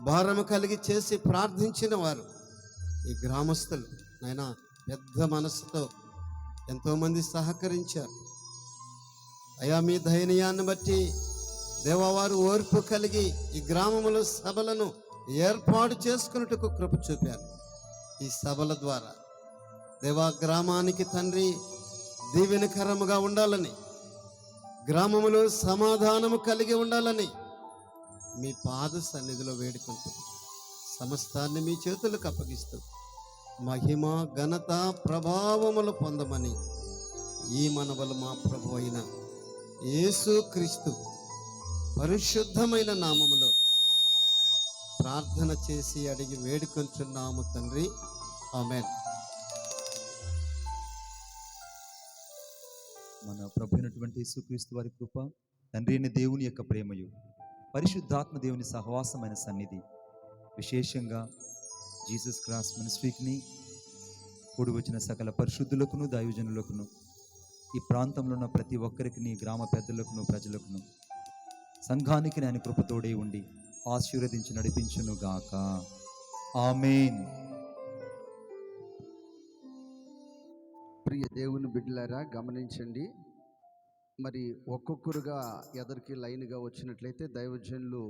భారము కలిగి చేసి ప్రార్థించిన వారు, ఈ గ్రామస్తులు నాయన పెద్ద మనసుతో ఎంతోమంది సహకరించారు అయా. మీ దయనీయాన్ని బట్టి దేవా వారు ఓర్పు కలిగి ఈ గ్రామములో సభలను ఏర్పాటు చేసుకున్నట్టుకు కృప చూపారు. ఈ సభల ద్వారా దేవా గ్రామానికి తండ్రి దీవెనకరముగా ఉండాలని, గ్రామములో సమాధానము కలిగి ఉండాలని మీ పాద సన్నిధిలో వేడుకుంటూ సమస్తాన్ని మీ చేతులకు అప్పగిస్తూ మహిమ ఘనత ప్రభావములు పొందమని ఈ మనవలు మా ప్రభు అయిన యేసు క్రీస్తు పరిశుద్ధమైన నామములో ప్రార్థన చేసి అడిగి వేడుకొంచున్నాము తండ్రి, ఆమేన్. మన ప్రభు అయినటువంటి యేసుక్రీస్తు వారి కృప, తండ్రి అయిన దేవుని యొక్క ప్రేమయు, పరిశుద్ధాత్మ దేవుని సహవాసమైన సన్నిధి, విశేషంగా జీసస్ క్రాస్ మినిస్ట్రీకి కూడి వచ్చిన సకల పరిశుద్ధులకును దైవజనులకును, ఈ ప్రాంతంలో ఉన్న ప్రతి ఒక్కరికి, గ్రామ పెద్దలకును ప్రజలకును, సంఘానికి ఆయన కృపతోడే ఉండి ఆశీర్వదించి నడిపించును గాక. ఆమేన్. ప్రియ దేవుని బిడ్డలారా గమనించండి. మరి ఒక్కొక్కరుగా ఎదరికి లైన్గా వచ్చినట్లయితే దైవజనులు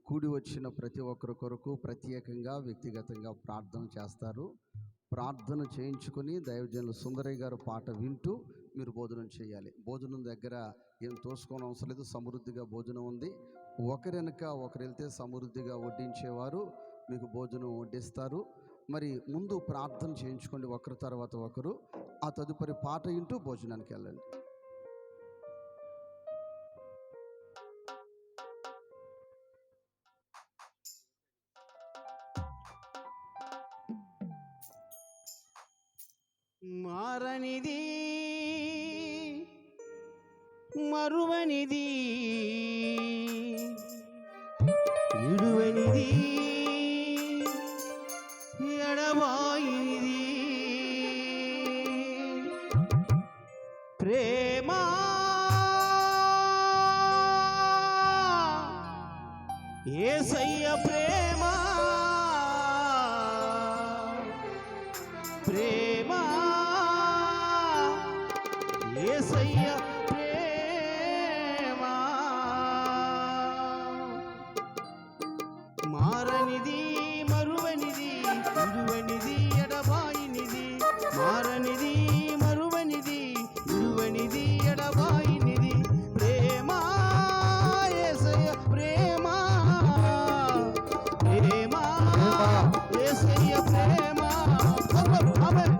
కూడి వచ్చిన ప్రతి ఒక్కరి కొరకు ప్రత్యేకంగా వ్యక్తిగతంగా ప్రార్థన చేస్తారు. ప్రార్థన చేయించుకొని దైవజనులు సుందరయ్య గారు పాట వింటూ మీరు భోజనం చేయాలి. భోజనం దగ్గర ఏం తోసుకోని అవసరం లేదు, సమృద్ధిగా భోజనం ఉంది. ఒకరెనక ఒకరు వెళ్తే సమృద్ధిగా వడ్డించేవారు మీకు భోజనం వడ్డిస్తారు. మరి ముందు ప్రార్థన చేయించుకోండి ఒకరి తర్వాత ఒకరు, ఆ తదుపరి పాట వింటూ భోజనానికి వెళ్ళండి. మారనిది మరువనిది విడువనిది ఎడబాయినిది ప్రేమ యేసయ్య ప్రేమ, ప్రేమ యేసయ్య ప్రేమ. మారనిది మరువనిది విడువనిది ఎడబాయినిది, మారనిది మరువనిది విడువనిది ఎడబాయినిది ప్రేమ యేసయ్య ప్రేమ, ప్రేమ యేసయ్య ప్రేమ. ఆమేన్.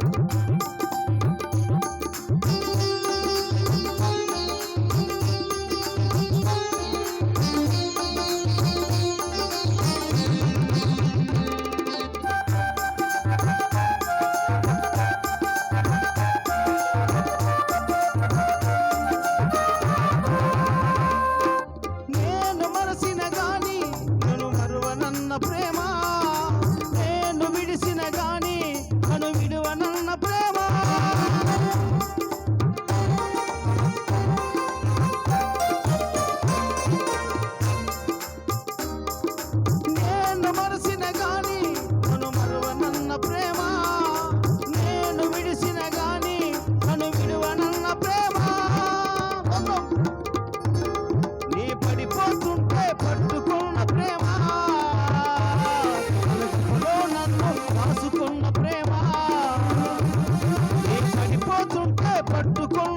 నేను మరసిన గాని నన్ను మరువనన్న ప్రేమ, నేను విడిసిన గాని నన్ను విడువనన్న ప్రేమ. నేను మరసిన గాని నన్ను మరువనన్న ప్రేమ, నేను విడిసిన గాని నన్ను విడువనన్న ప్రేమ. నీ పడిపోతుంటే పట్టుకున్న ప్రేమ, నన్ను రాసుకున్న ప్రేమ. నీ పడిపోతుంటే పట్టుకున్న